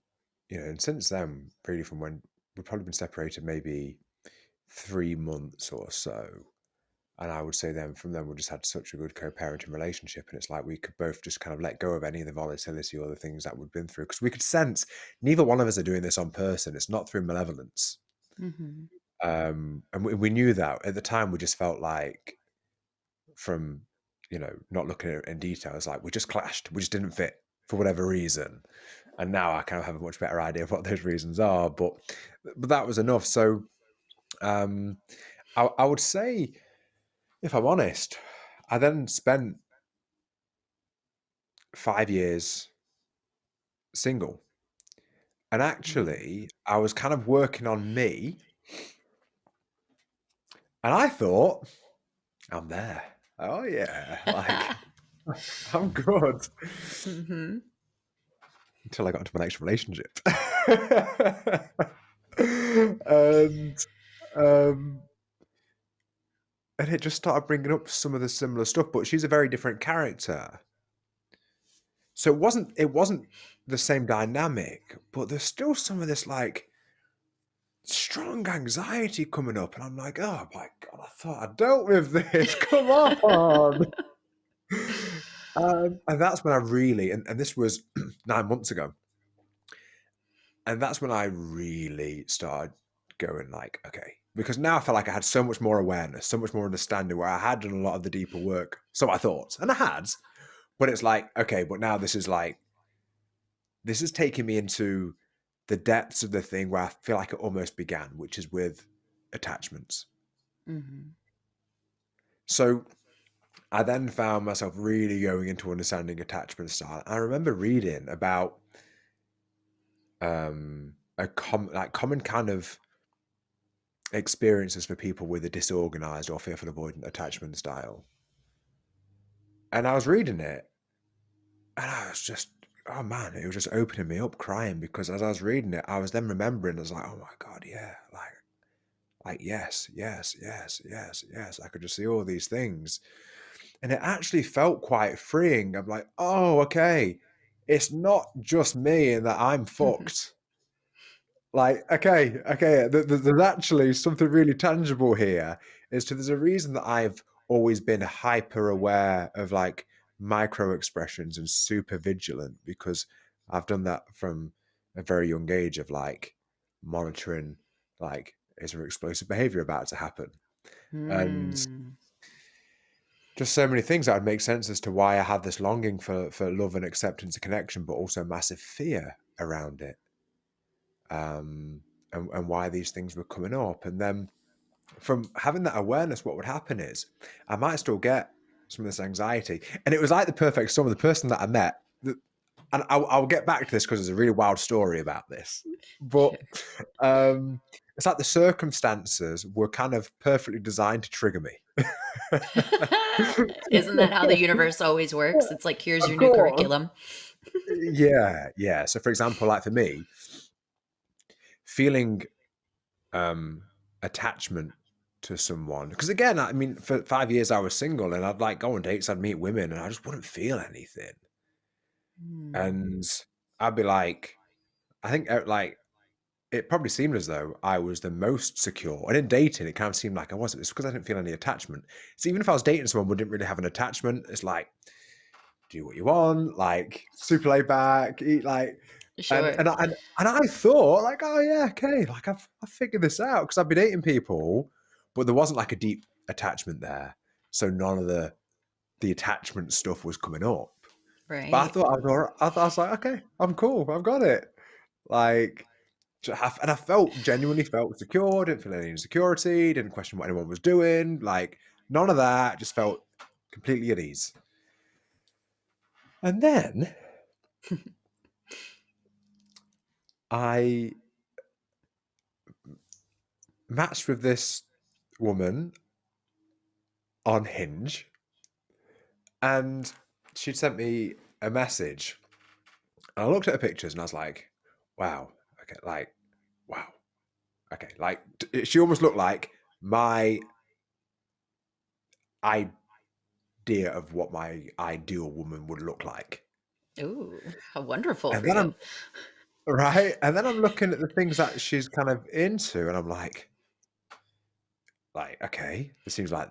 and since then, really from when we've probably been separated maybe 3 months or so. And I would say then from then we just had such a good co-parenting relationship. And it's like we could both just kind of let go of any of the volatility or the things that we'd been through. Because we could sense neither one of us are doing this on purpose. It's not through malevolence. Mhm. And we knew that. At the time we just felt like from, not looking at it in detail, it's like we just clashed. We just didn't fit for whatever reason. And now I kind of have a much better idea of what those reasons are. But that was enough. So um, I would say, if I'm honest, I then spent 5 years single. And Mm. actually, I was kind of working on me. And I thought, I'm there. Oh, yeah. Like, I'm good. Mhm. Until I got into my next relationship. and, um, and it just started bringing up some of the similar stuff. But she's a very different character. So it wasn't the same dynamic, but there's still some of this, like, strong anxiety coming up, and I'm like, "Oh my God, I thought I dealt with this. Come on." And that's when I really and this was 9 months ago, and that's when I really started going like, "Okay," because now I felt like I had so much more awareness, so much more understanding where I had done a lot of the deeper work. So I thought, and I had, but it's like, okay, but now this is taking me into the depths of the thing where I feel like it almost began, which is with attachments. Mhm. So I then found myself really going into understanding attachment style. I remember reading about like common kind of experiences for people with a disorganized or fearful avoidant attachment style. And I was reading it and I was just, oh man, it was just opening me up crying because as I was reading it, I was then remembering, I was like, oh my God, yeah, like yes, yes, yes, yes, yes. I could just see all these things. And it actually felt quite freeing. I'm like, oh, okay. It's not just me and that I'm Mhm. fucked. Like, okay, there's actually something really tangible here. There's a reason that I've always been hyper aware of like micro expressions and super vigilant, because I've done that from a very young age of like monitoring, like, is there explosive behavior about to happen? And Hmm. just so many things that would make sense as to why I had this longing for love and acceptance and connection, but also massive fear around it. And why these things were coming up. And then from having that awareness, what would happen is I might still get some of this anxiety. And it was like the perfect storm. The person that I met, and I'll get back to this because there's a really wild story about this. But Sure. it's like the circumstances were kind of perfectly designed to trigger me. Isn't that how the universe always works? It's like, here's Of your new course. curriculum. Yeah. So for example, like for me, feeling attachment to someone, because again, I mean, for 5 years I was single and I'd like go on dates, I'd meet women and I just wouldn't feel anything. Hmm. And I'd be like, I think like it probably seemed as though I was the most secure, and in dating it kind of seemed like I wasn't. It's because I didn't feel any attachment. So even if I was dating someone who didn't really have an attachment, it's like, do what you want, like super laid back, eat like, and Sure. and I, and, and I thought like, oh yeah, okay, like I've figured this out because I've been dating people, but there wasn't like a deep attachment there, so none of the attachment stuff was coming up. But I Right. thought I was all right. I was like, okay, I'm cool, I've got it. Like, and I genuinely felt secure, didn't feel any insecurity, didn't question what anyone was doing, like none of that. Just felt completely at ease. And then I matched with this woman on Hinge, and she'd sent me a message. And I looked at her pictures and I was like, wow, okay, like, wow, okay. Like, she almost looked like my idea of what my ideal woman would look like. Ooh, how wonderful And for then you. I'm right. And then I'm looking at the things that she's kind of into, and I'm like, okay, this seems like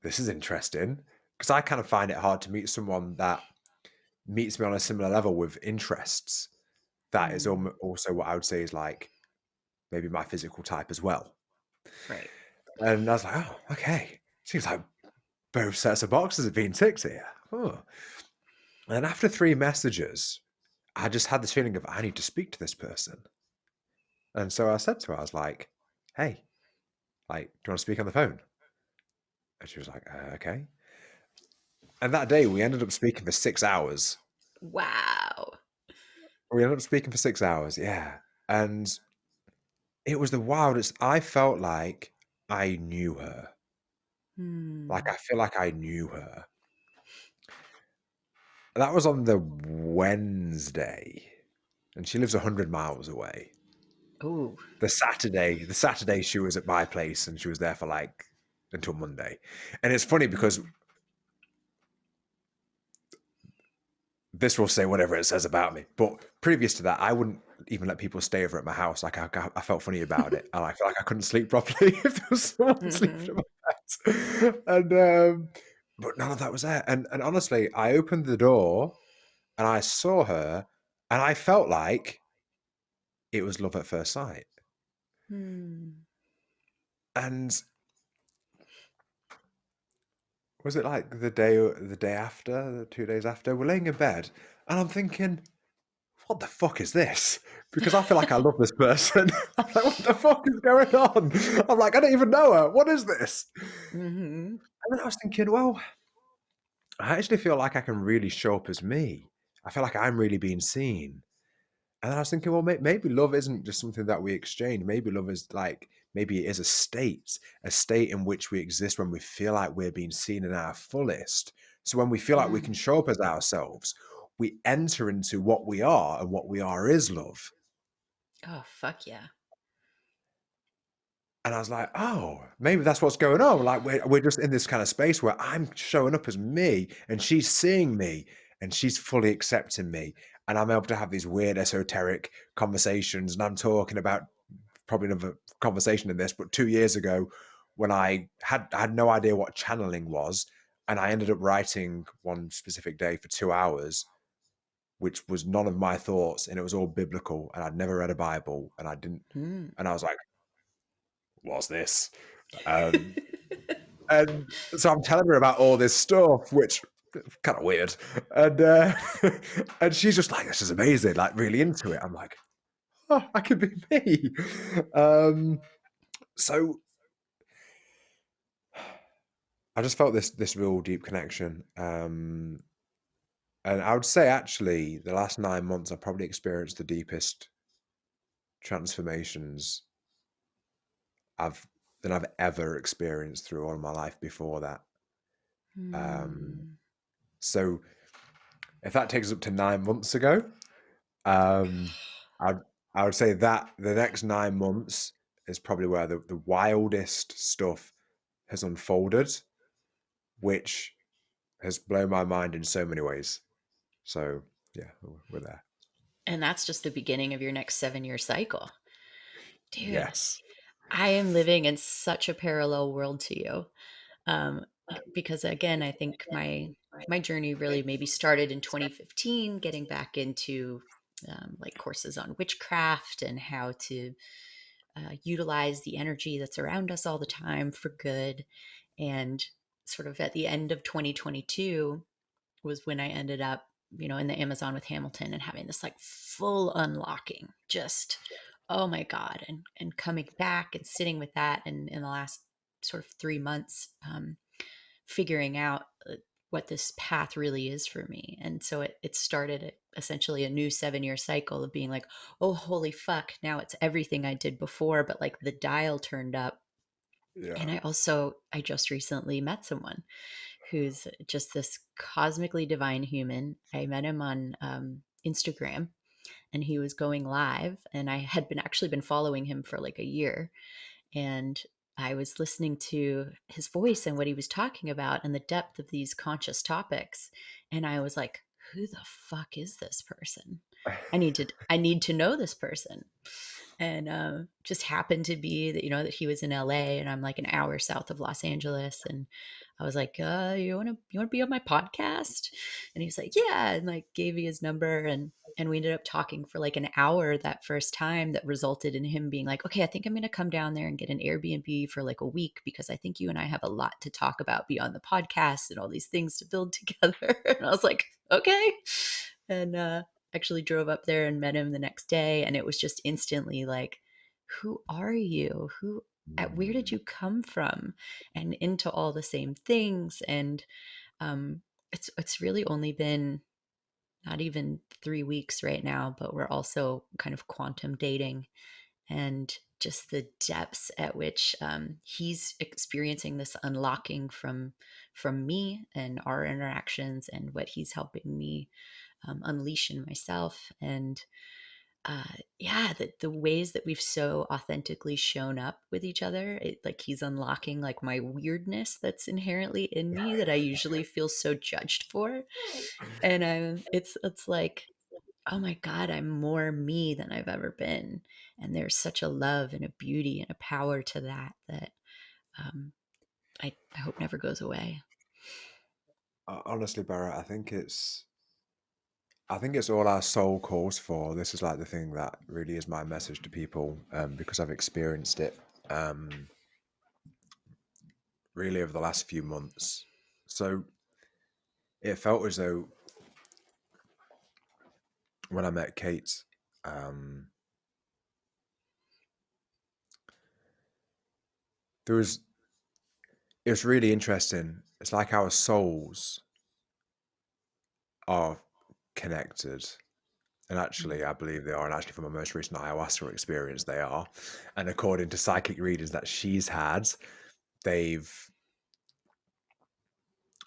this is interesting. Because I kind of find it hard to meet someone that meets me on a similar level with interests. That is Hmm. also what I would say is like maybe my physical type as well. Right. And I was like, oh, okay. Seems like both sets of boxes have been ticked here. Oh. And then after 3 messages, I just had this feeling of I need to speak to this person. And so I said to her, I was like, hey, like, do you want to speak on the phone? And she was like, okay. And that day we ended up speaking for 6 hours. Wow. We ended up speaking for 6 hours, yeah. And it was the wildest. I felt like I knew her. Like, Hmm. I feel like I knew her. That was on the Wednesday, and she lives 100 miles away. Ooh. The Saturday she was at my place, and she was there for like until Monday. And it's funny because Hmm. this will say whatever it says about me. But previous to that, I wouldn't even let people stay over at my house. Like I felt funny about it, and I felt like I couldn't sleep properly if there was someone sleeping Hmm. in my bed. And but none of that was there. And honestly, I opened the door and I saw her, and I felt like it was love at first sight. Hmm. And was it like the day after, the 2 days after, we're laying in bed, and I'm thinking, what the fuck is this? Because I feel like I love this person. I'm like, what the fuck is going on? I'm like, I don't even know her. What is this? Hmm. And then I was thinking, well, I actually feel like I can really show up as me. I feel like I'm really being seen. And then I was thinking, well, maybe love isn't just something that we exchange. Maybe love is like, maybe it is a state in which we exist when we feel like we're being seen in our fullest. So when we feel like we can Hmm. show up as ourselves, we enter into what we are, and what we are is love. Oh, fuck yeah. And I was like, oh, maybe that's what's going on. Like we're just in this kind of space where I'm showing up as me and she's seeing me and she's fully accepting me. And I'm able to have these weird esoteric conversations, and I'm talking about probably another conversation in this, but 2 years ago, when I had no idea what channeling was, and I ended up writing one specific day for 2 hours, which was none of my thoughts, and it was all biblical, and I'd never read a Bible, and I didn't, Mm. and I was like, "What's this?" Um, and so I'm telling her about all this stuff, which kind of weird, and and she's just like, "This is amazing!" Like really into it. I'm like, "Oh, I could be me." Um, so I just felt this real deep connection, and I would say actually the last 9 months I've probably experienced the deepest transformations I've than I've ever experienced through all of my life before that. Um, Mm. so if that takes us up to 9 months ago, um, I'd I would say that the next 9 months is probably where the wildest stuff has unfolded, which has blown my mind in so many ways. So yeah, we're there. And that's just the beginning of your next 7-year cycle. Dude, Yes. I am living in such a parallel world to you. Um, because again, I think my journey really maybe started in 2015, getting back into like courses on witchcraft and how to utilize the energy that's around us all the time for good. And sort of at the end of 2022 was when I ended up, in the Amazon with Hamilton and having this like full unlocking, just, oh my God. And coming back and sitting with that. And in the last sort of 3 months, figuring out what this path really is for me. And so it started essentially a new 7-year cycle of being like, oh, holy fuck. Now it's everything I did before, but like the dial turned up. And Yeah. I just recently met someone who's just this cosmically divine human. I met him on Instagram, and he was going live, and I had been following him for like a year, and I was listening to his voice and what he was talking about and the depth of these conscious topics, and I was like, who the fuck is this person? I need to know this person. And just happened to be that that he was in LA and I'm like an hour south of Los Angeles. And I was like, you want to be on my podcast? And he was like, yeah, and like gave me his number. And we ended up talking for like an hour that first time, that resulted in him being like, okay, I think I'm going to come down there and get an Airbnb for like a week, because I think you and I have a lot to talk about beyond the podcast and all these things to build together. And I was like, okay. And actually drove up there and met him the next day, and it was just instantly like, who are you? Where did Mm. you come from? And into all the same things. And um it's really only been not even 3 weeks right now, but we're also kind of quantum dating, and just the depths at which he's experiencing this unlocking from me and our interactions, and what he's helping me unleash in myself. And yeah, the ways that we've so authentically shown up with each other, like he's unlocking like my weirdness that's inherently in me that I usually feel so judged for. And it's like, oh my God, I'm more me than I've ever been. And there's such a love and a beauty and a power to that um, I hope never goes away. Honestly, Barrett, I think it's all our soul calls for. This is like the thing that really is my message to people, because I've experienced it really over the last few months. So it felt as though when I met Kate, um, there was it was really interesting. It's like our souls are connected. And Mm. actually, I believe they are. And actually, from my most recent ayahuasca experience, they are. And according to psychic readings that she's had, they've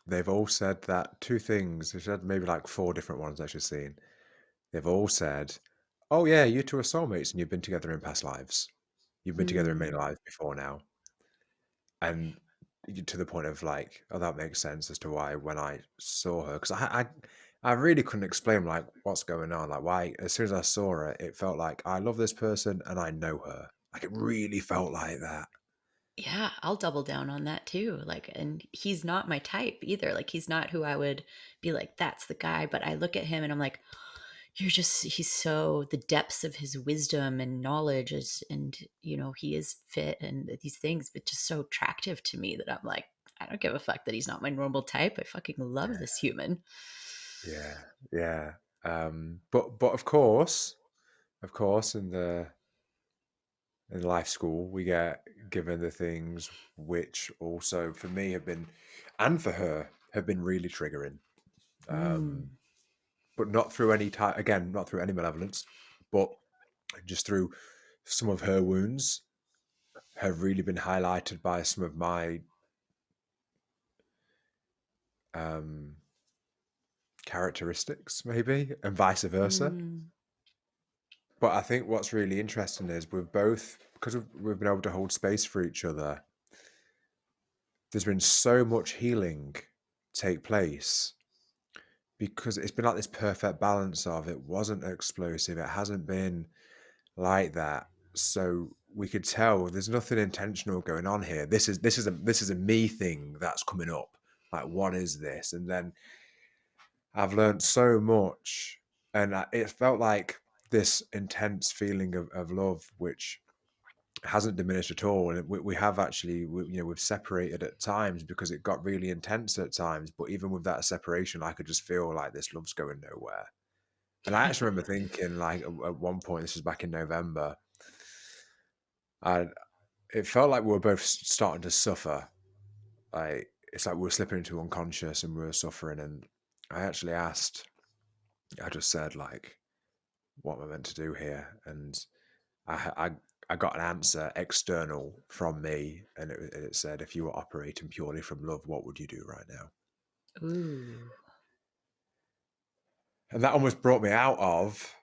they've all said that two things. They said maybe like four different ones that she's seen. They've all said, "Oh yeah, you two are soulmates, and you've been together in past lives. You've been together in many Mm. lives before now." And to the point of like, oh, that makes sense as to why when I saw her, because I really couldn't explain like what's going on, like why. As soon as I saw her, it felt like I love this person and I know her. Like it really felt like that. Yeah, I'll double down on that too. Like, and he's not my type either. Like, he's not who I would be like, that's the guy. But I look at him and I'm like, he's so, the depths of his wisdom and knowledge is, and, he is fit and these things, but just so attractive to me that I'm like, I don't give a fuck that he's not my normal type. I fucking love this human. Yeah, yeah. But of course, in life school, we get given the things which also for me have been, and for her have been really triggering. Mm. But not through any type, again, not through any malevolence, but just through some of her wounds have really been highlighted by some of my characteristics, maybe, and vice versa. Mm. But I think what's really interesting is we've both, because we've been able to hold space for each other, there's been so much healing take place because it's been like this perfect balance of it wasn't explosive, it hasn't been like that. So we could tell there's nothing intentional going on here. This is a me thing that's coming up. Like, what is this? And then I've learned so much, and it felt like this intense feeling of love, which hasn't diminished at all. And we have actually, we've separated at times because it got really intense at times. But even with that separation, I could just feel like this love's going nowhere. And I actually remember thinking, like, at one point, this was back in November, and it felt like we were both starting to suffer. Like, it's like we were slipping into unconscious and we were suffering. And I actually I just said, like, what am I meant to do here? And I got an answer external from me, and it said, if you were operating purely from love, what would you do right now? Ooh. And that almost brought me out of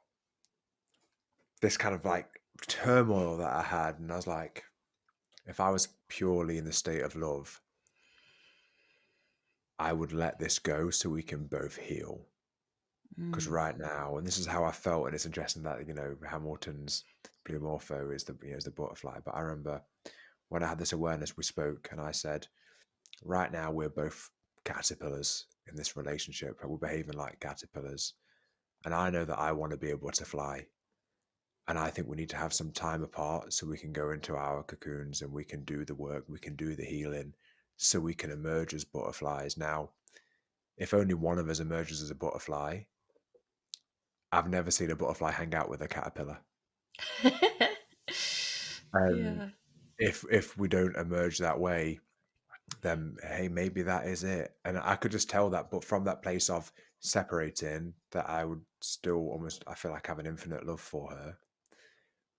this kind of like turmoil that I had. And I was like, if I was purely in the state of love, I would let this go so we can both heal. Because Mm. right now, and this is how I felt, and it's interesting that, Hamilton's Blue Morpho is is the butterfly. But I remember when I had this awareness, we spoke, and I said, right now we're both caterpillars in this relationship. We're behaving like caterpillars. And I know that I want to be a butterfly. And I think we need to have some time apart so we can go into our cocoons and we can do the work, we can do the healing, so we can emerge as butterflies. Now, if only one of us emerges as a butterfly, I've never seen a butterfly hang out with a caterpillar. And Yeah. if we don't emerge that way, then hey, maybe that is it. And I could just tell that, but from that place of separating, that I would still almost, I feel like, have an infinite love for her.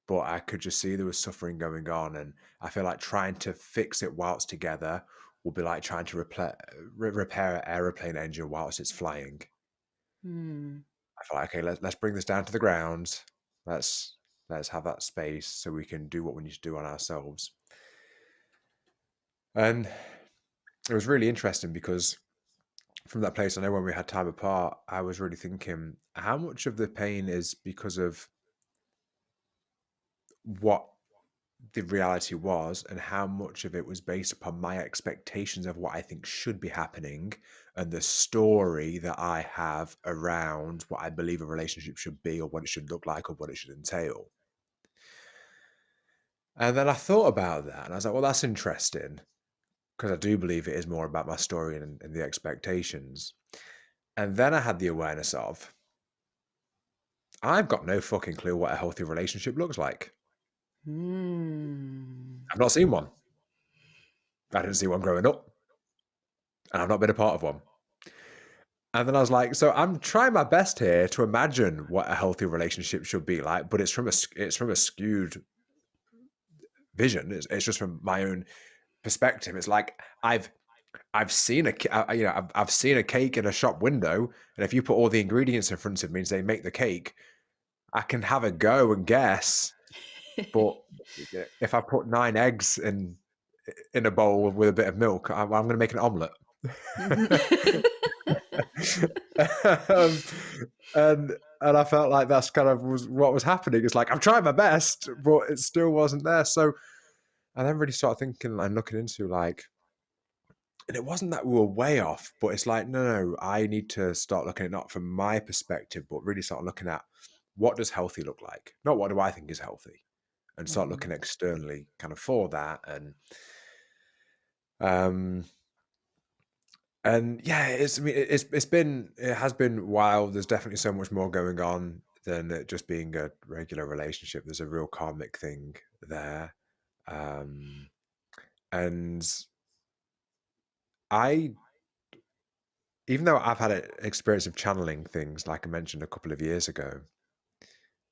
But I could just see there was suffering going on, and I feel like trying to fix it whilst together will be like trying to repair an aeroplane engine whilst it's flying. Mm. I feel like, okay, let's bring this down to the ground. Let's let's have that space so we can do what we need to do on ourselves. And it was really interesting because from that place, I know when we had time apart, I was really thinking how much of the pain is because of what the reality was, and how much of it was based upon my expectations of what I think should be happening and the story that I have around what I believe a relationship should be, or what it should look like, or what it should entail. And then I thought about that and I was like, well, that's interesting because I do believe it is more about my story and the expectations. And then I had the awareness of, I've got no fucking clue what a healthy relationship looks like. Mm. I've not seen one. I didn't see one growing up, and I've not been a part of one. And then I was like, so I'm trying my best here to imagine what a healthy relationship should be like, but it's from a skewed vision. It's just from my own perspective. It's like I've seen I've seen a cake in a shop window, and if you put all the ingredients in front of me and say make the cake, I can have a go and guess. But if I put 9 eggs in a bowl with a bit of milk, I'm going to make an omelette. um, and And I felt like that's kind of was what was happening. It's like, I'm trying my best, but it still wasn't there. So I then really started thinking and looking into like, and it wasn't that we were way off, but it's like, no, I need to start looking at not from my perspective, but really start looking at what does healthy look like? Not what do I think is healthy? And start Mhm. looking externally kind of for that. Um, and yeah, I mean, it has been wild. There's definitely so much more going on than it just being a regular relationship. There's a real karmic thing there. Um, and I even though I've had an experience of channeling things, like I mentioned a couple of years ago,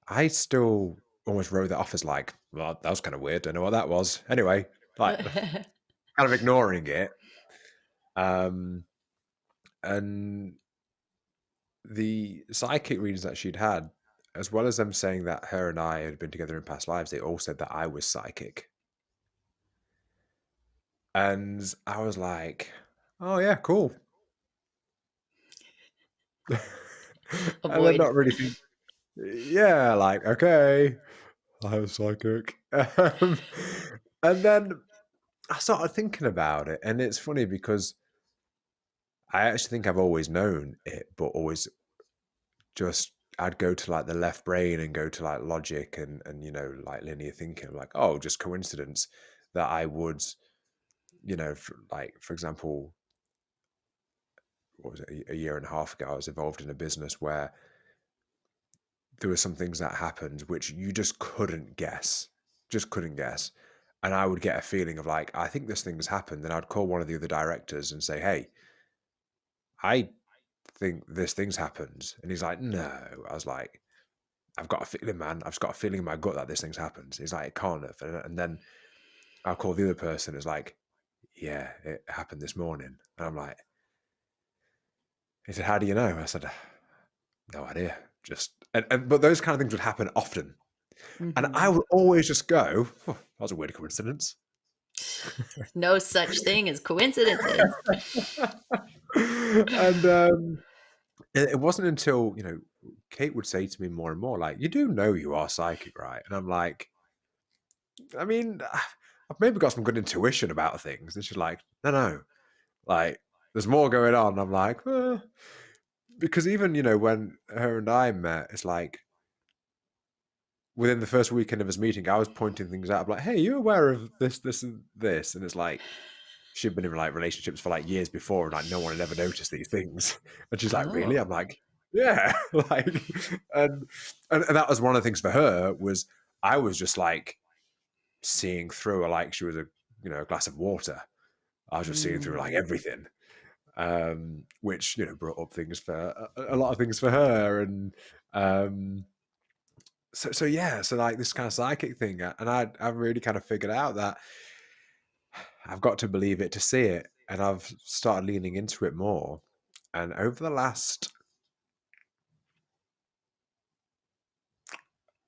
I still almost wrote that off as like, well, that was kind of weird. Don't know what that was. Anyway, like kind of ignoring it. Um, and the psychic readings that she'd had, as well as them saying that her and I had been together in past lives, they all said that I was psychic. And I was like, oh, yeah, cool. And then Avoid. not really think, yeah, like, okay, I was psychic. And then I started thinking about it. And it's funny because I actually think I've always known it, but always just I'd go to like the left brain and go to like logic and like linear thinking. I'm like, oh, just coincidence that I would, for example, what was it, a year and a half ago, I was involved in a business where there were some things that happened which you just couldn't guess. And I would get a feeling of like, I think this thing's happened. Then I'd call one of the other directors and say, hey, I think this thing's happened. And he's like, no. I was like, I've got a feeling, man. I've just got a feeling in my gut that this thing's happened. He's like, it can't have. And then I'll call the other person. It's like, yeah, it happened this morning. And I'm like, he said, how do you know? I said, no idea. But those kind of things would happen often. And I Mhm. would always just go, oh, that was a weird coincidence. No such thing as coincidences. And it wasn't until, Kate would say to me more and more, like, you do know you are psychic, right? And I'm like, I mean, I've maybe got some good intuition about things. And she's like, no, like, there's more going on. I'm like, because even, when her and I met, it's like, within the first weekend of his meeting, I was pointing things out. I'm like, hey, you aware of this, this, and this? And it's like, she'd been in like relationships for like years before, and like no one had ever noticed these things. And she's like, really? I'm Oh. like, yeah. Like, and, and that was one of the things for her was I was just like seeing through her like she was a glass of water. I was just seeing through like Mm. everything, which brought up things for a lot of things for her, and so yeah, so like this kind of psychic thing, and I've really kind of figured out that I've got to believe it to see it, and I've started leaning into it more. And over the last,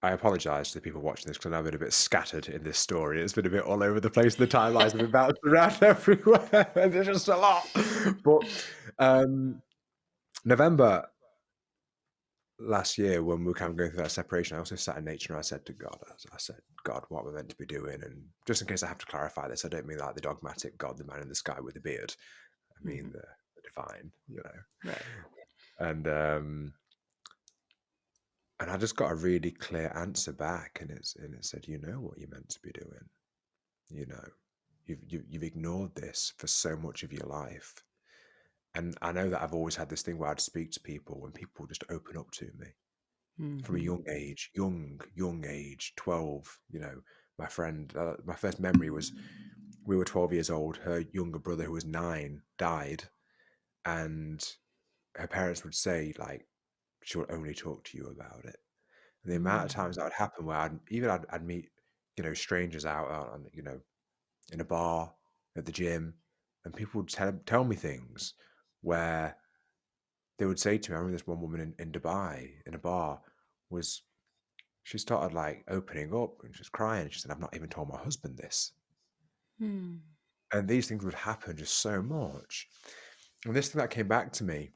I apologize to the people watching this because I know I've been a bit scattered in this story. It's been a bit all over the place. The timelines have been bounced around everywhere, and there's just a lot. But November last year, when we were kind of going through that separation, I also sat in nature and I said to God, I said, God, what am I meant to be doing? And just in case I have to clarify this, I don't mean like the dogmatic God, the man in the sky with the beard. I mean Mhm. the divine, Right. And I just got a really clear answer back, and it said, you know what you're meant to be doing. You know, you've ignored this for so much of your life. And I know that I've always had this thing where I'd speak to people when people just open up to me from a Mhm. young age, young age, 12. My friend, my first memory was we were 12 years old. Her younger brother, who was 9, died, and her parents would say like, she'll only talk to you about it. And the amount of Mm. times that would happen where I'd meet, strangers out on, in a bar, at the gym, and people would tell me things where they would say to me, I remember this one woman in Dubai in a bar was, she started like opening up and she was crying. She said, I've not even told my husband this. Mm. And these things would happen just so much. And this thing that came back to me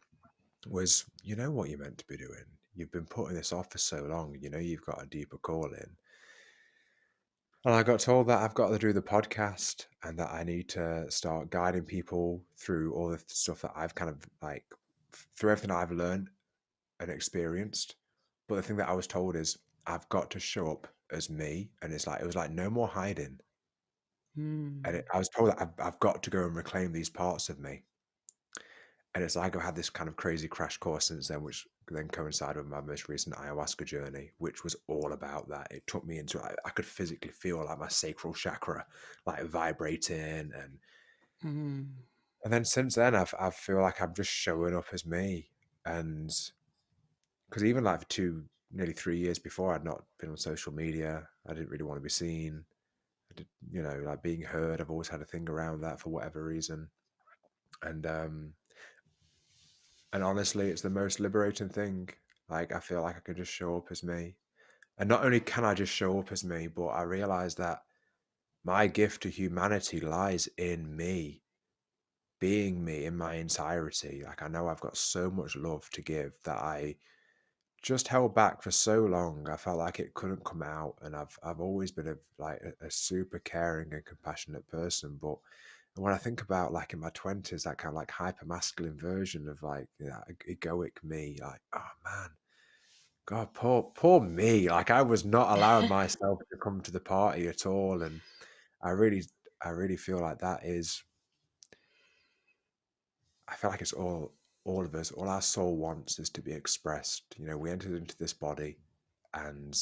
was, you know what you're meant to be doing. you've been putting this off for so long, you know, you've got a deeper calling. And I got told that I've got to do the podcast and that I need to start guiding people through all the stuff that I've kind of like, through everything I've learned and experienced. But the thing that I was told is I've got to show up as me. And it's like, it was like, no more hiding. And Mm. I was told that I've got to go and reclaim these parts of me. And it's like I've had this kind of crazy crash course since then, which then coincided with my most recent ayahuasca journey, which was all about that. It took me into, I could physically feel like my sacral chakra like vibrating, Mm. and then since then I feel like I'm just showing up as me. And because even like for nearly 3 years before, I'd not been on social media. I didn't really want to be seen. I did, you know, like being heard. I've always had a thing around that for whatever reason. And And honestly, it's the most liberating thing. Like, I feel like I can just show up as me. And not only can I just show up as me, but I realize that my gift to humanity lies in me, being me in my entirety. Like, I know I've got so much love to give that I just held back for so long. I felt like it couldn't come out. And I've always been a super caring and compassionate person. But when I think about like in my 20s, that kind of like hyper masculine version of like that egoic me, like, oh man, God, poor me. Like I was not allowing myself to come to the party at all. And I really, I really feel like that is, I feel like it's all of us, all our soul wants is to be expressed. You know, we entered into this body and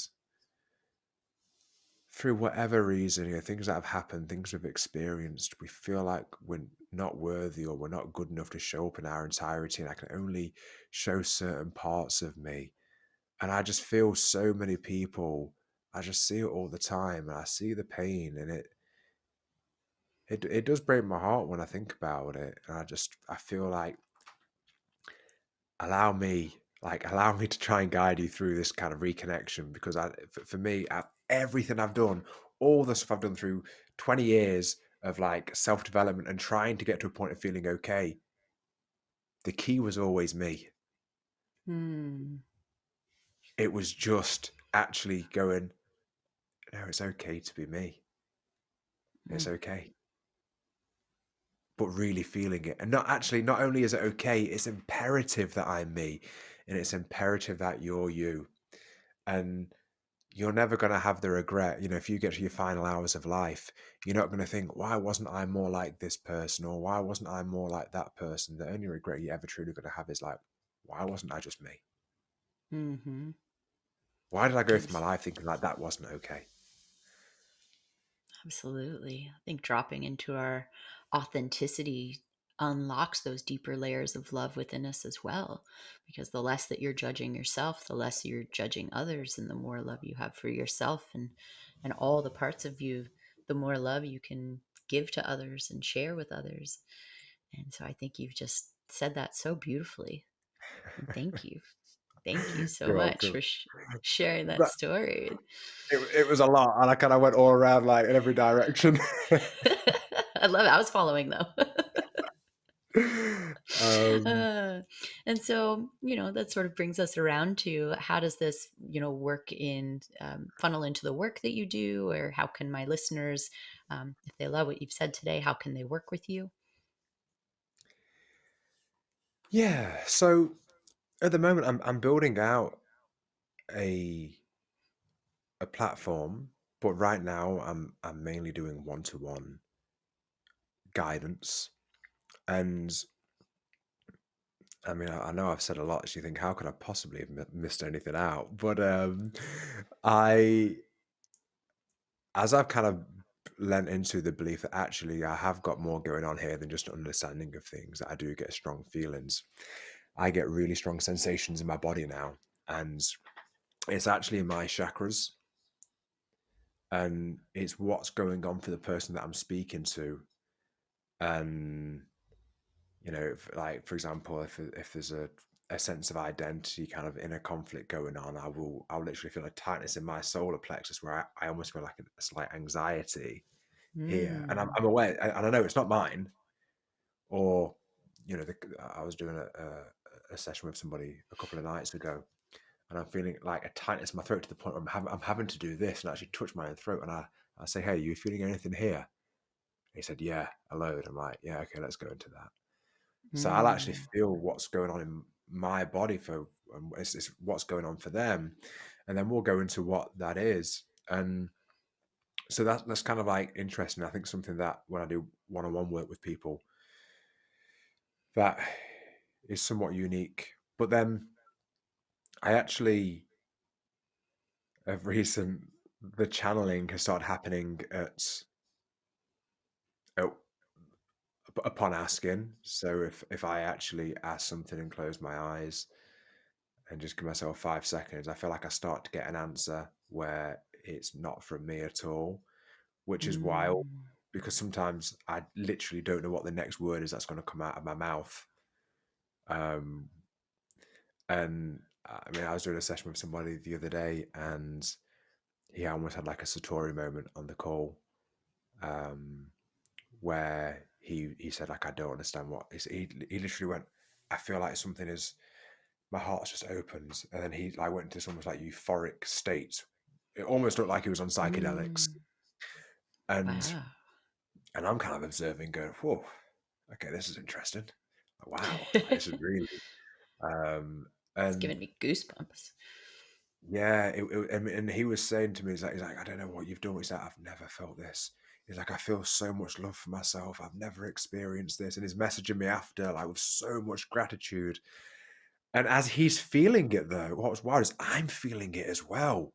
through whatever reason, you know, things that have happened, things we've experienced, we feel like we're not worthy or we're not good enough to show up in our entirety. And I can only show certain parts of me. And I just feel so many people, I just see it all the time and I see the pain and it does break my heart when I think about it. And I feel like allow me to try and guide you through this kind of reconnection because for me, everything I've done, all the stuff I've done through 20 years of like self-development and trying to get to a point of feeling okay, the key was always me. Mm. It was just actually going, no, it's okay to be me. It's Mm. okay. But really feeling it. And not only is it okay, it's imperative that I'm me. And it's imperative that you're you. And you're never going to have the regret. You know, if you get to your final hours of life, you're not going to think, why wasn't I more like this person? Or why wasn't I more like that person? The only regret you're ever truly going to have is like, why wasn't I just me? Mm-hmm. Why did I go through my Abs- life thinking like that wasn't okay? Absolutely. I think dropping into our authenticity unlocks those deeper layers of love within us as well. Because the less that you're judging yourself, the less you're judging others, and the more love you have for yourself and all the parts of you, the more love you can give to others and share with others. And so I think you've just said that so beautifully. And thank you. Thank you so You're much welcome. for sharing that That, story. it was a lot. And I kind of went all around like in every direction. I love it. I was following though. um, Uh, and so, that sort of brings us around to how does this, work in funnel into the work that you do, or how can my listeners, if they love what you've said today, how can they work with you? yeah. So at the moment, I'm building out a a platform, but right now I'm mainly doing one-to-one guidance. And I mean, I know I've said a lot. So you think, how could I possibly have missed anything out? But I, as I've kind of lent into the belief that actually I have got more going on here than just an understanding of things, that I do get strong feelings. I get really strong sensations in my body now, and it's actually in my chakras, and it's what's going on for the person that I'm speaking to. And you know, like for example, if there's a sense of identity kind of inner conflict going on, I'll literally feel a tightness in my solar plexus where I almost feel like a slight anxiety here, and I'm, Mm. I'm aware, and I know it's not mine. Or, you know, I was doing a session with somebody a couple of nights ago, and I'm feeling like a tightness in my throat to the point where I'm having to do this and actually touch my own throat. And I say, hey, you feeling anything here? He said, yeah, a load. I'm like, yeah, okay, let's go into that. So I'll actually Mm. feel what's going on in my body it's what's going on for them. And then we'll go into what that is. And so that's kind of like interesting. I think something that when I do one-on-one work with people, that is somewhat unique. But then I actually of recent, the channeling has started happening at upon asking. So if I actually ask something and close my eyes and just give myself 5 seconds, I feel like I start to get an answer where it's not from me at all, which is wild Mm. because sometimes I literally don't know what the next word is that's going to come out of my mouth. Um, and I mean, I was doing a session with somebody the other day, and he almost had like a Satori moment on the call, um, where he said like, I don't understand what he literally went, I feel like something is, my heart's just opened, and then he like went into this almost like euphoric state. It almost looked like he was on psychedelics, Mm. and Wow. I'm kind of observing, going, whoa, okay, this is interesting. Wow, like, this is really, um, It's and giving me goosebumps. yeah, and he was saying to me, he's like, I don't know what you've done. He's like, I've never felt this. He's like, I feel so much love for myself. I've never experienced this. And he's messaging me after, like, with so much gratitude. And as he's feeling it, though, what was wild is I'm feeling it as well.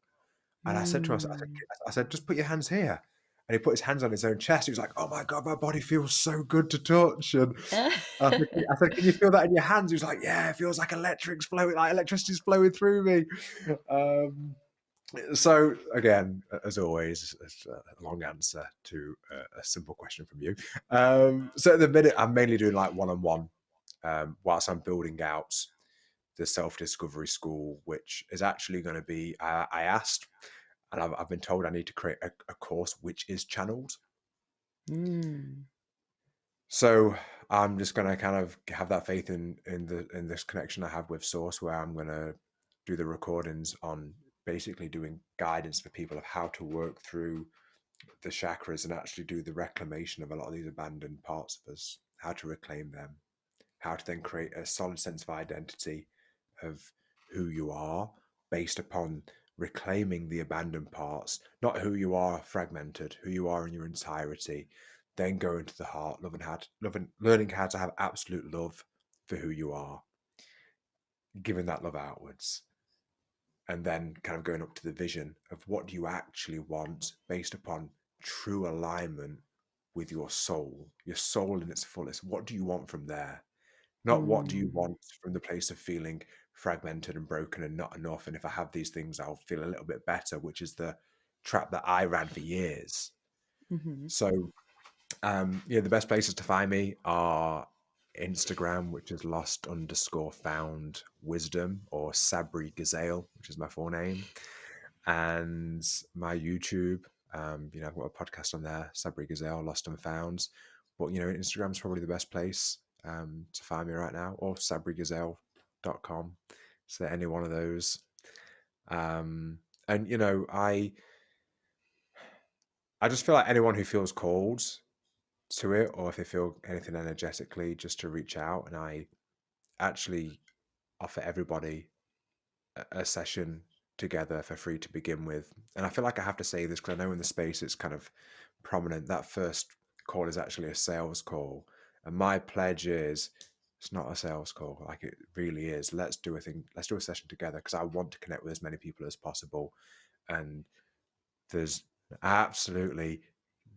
And I said to him, Mm. I said, just put your hands here. And he put his hands on his own chest. He was like, oh my God, my body feels so good to touch. And I said, can you feel that in your hands? He was like, yeah, it feels like electricity's flowing through me. Um, so again, as always, it's a long answer to a simple question from you. So at the minute, I'm mainly doing like one-on-one, whilst I'm building out the self-discovery school, which is actually going to be, I asked, and I've been told I need to create a course which is channeled. Mm. So I'm just going to kind of have that faith in this connection I have with Source, where I'm going to do the recordings on basically doing guidance for people of how to work through the chakras and actually do the reclamation of a lot of these abandoned parts of us, how to reclaim them, how to then create a solid sense of identity of who you are based upon reclaiming the abandoned parts, not who you are fragmented, who you are in your entirety, then go into the heart, learning how to have absolute love for who you are, giving that love outwards, and then kind of going up to the vision of what do you actually want based upon true alignment with your soul in its fullest. What do you want from there? Not what do you Mm. want from the place of feeling fragmented and broken and not enough. And if I have these things, I'll feel a little bit better, which is the trap that I ran for years. Mm-hmm. So, yeah, the best places to find me are Instagram, which is lost_found wisdom, or Sabri Gazail, which is my full name, and my YouTube. I've got a podcast on there, Sabri Gazail, Lost and Found. But Instagram's probably the best place to find me right now, or sabrigazail.com. So any one of those. And I just feel like anyone who feels called to it, or if they feel anything energetically, just to reach out. And I actually offer everybody a session together for free to begin with. And I feel like I have to say this because I know in the space it's kind of prominent. That first call is actually a sales call. And my pledge is it's not a sales call. Like, it really is. Let's do a session together, because I want to connect with as many people as possible. And there's absolutely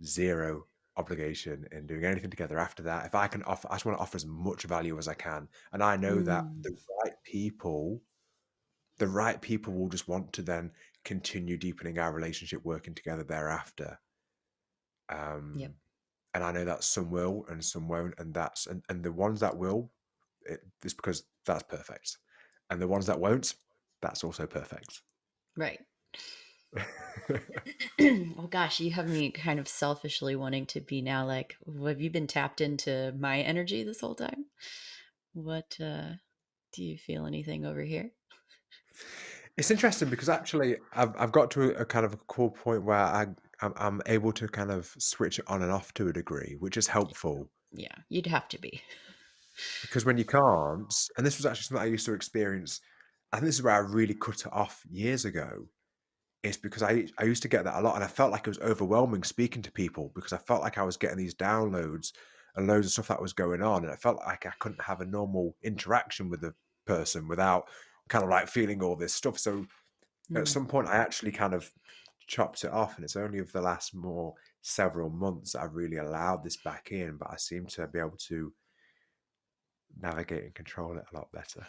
zero obligation in doing anything together after that. If I can offer, I just want to offer as much value as I can. And I know that Mm. the right people will just want to then continue deepening our relationship, working together thereafter. Yep. Um, and I know that some will and some won't, and the ones that will, it's because that's perfect, and the ones that won't, that's also perfect. Right. Oh gosh, you have me kind of selfishly wanting to be now like, have you been tapped into my energy this whole time? What do you feel anything over here? It's interesting because actually I've got to a kind of a cool point where I'm able to kind of switch it on and off to a degree, which is helpful. Yeah, you'd have to be. Because when you can't, and this was actually something I used to experience, I think this is where I really cut it off years ago. It's because I used to get that a lot, and I felt like it was overwhelming speaking to people because I felt like I was getting these downloads and loads of stuff that was going on, and I felt like I couldn't have a normal interaction with the person without kind of like feeling all this stuff. So at Mm. some point, I actually kind of chopped it off, and it's only over the last more several months that I've really allowed this back in. But I seem to be able to navigate and control it a lot better.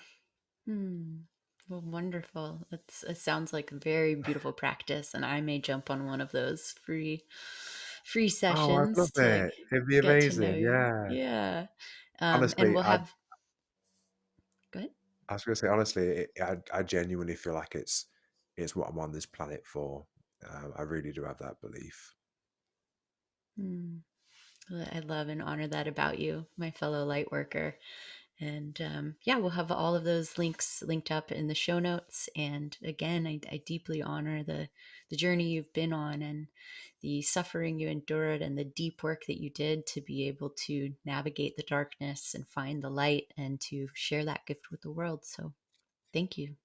Hmm. Well, wonderful. It sounds like a very beautiful practice, and I may jump on one of those free Oh, I'd sessions love to it. It'd be get to know amazing. you. Yeah. Yeah. And Honestly, we'll have, go ahead. I was going to say, honestly, I genuinely feel like it's what I'm on this planet for. I really do have that belief. Hmm. Well, I love and honor that about you, my fellow light worker. And yeah, we'll have all of those links linked up in the show notes. And again, I deeply honor the journey you've been on and the suffering you endured and the deep work that you did to be able to navigate the darkness and find the light and to share that gift with the world. So thank you.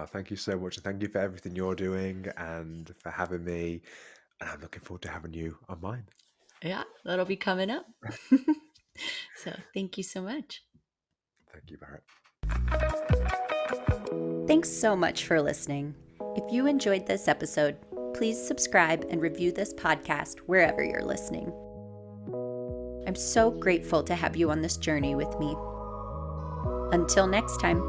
Thank you so much, and thank you for everything you're doing and for having me. And I'm looking forward to having you on mine. Yeah, that'll be coming up. So thank you so much. Thank you, Barrett. Thanks so much for listening. If you enjoyed this episode, please subscribe and review this podcast wherever you're listening. I'm so grateful to have you on this journey with me. Until next time.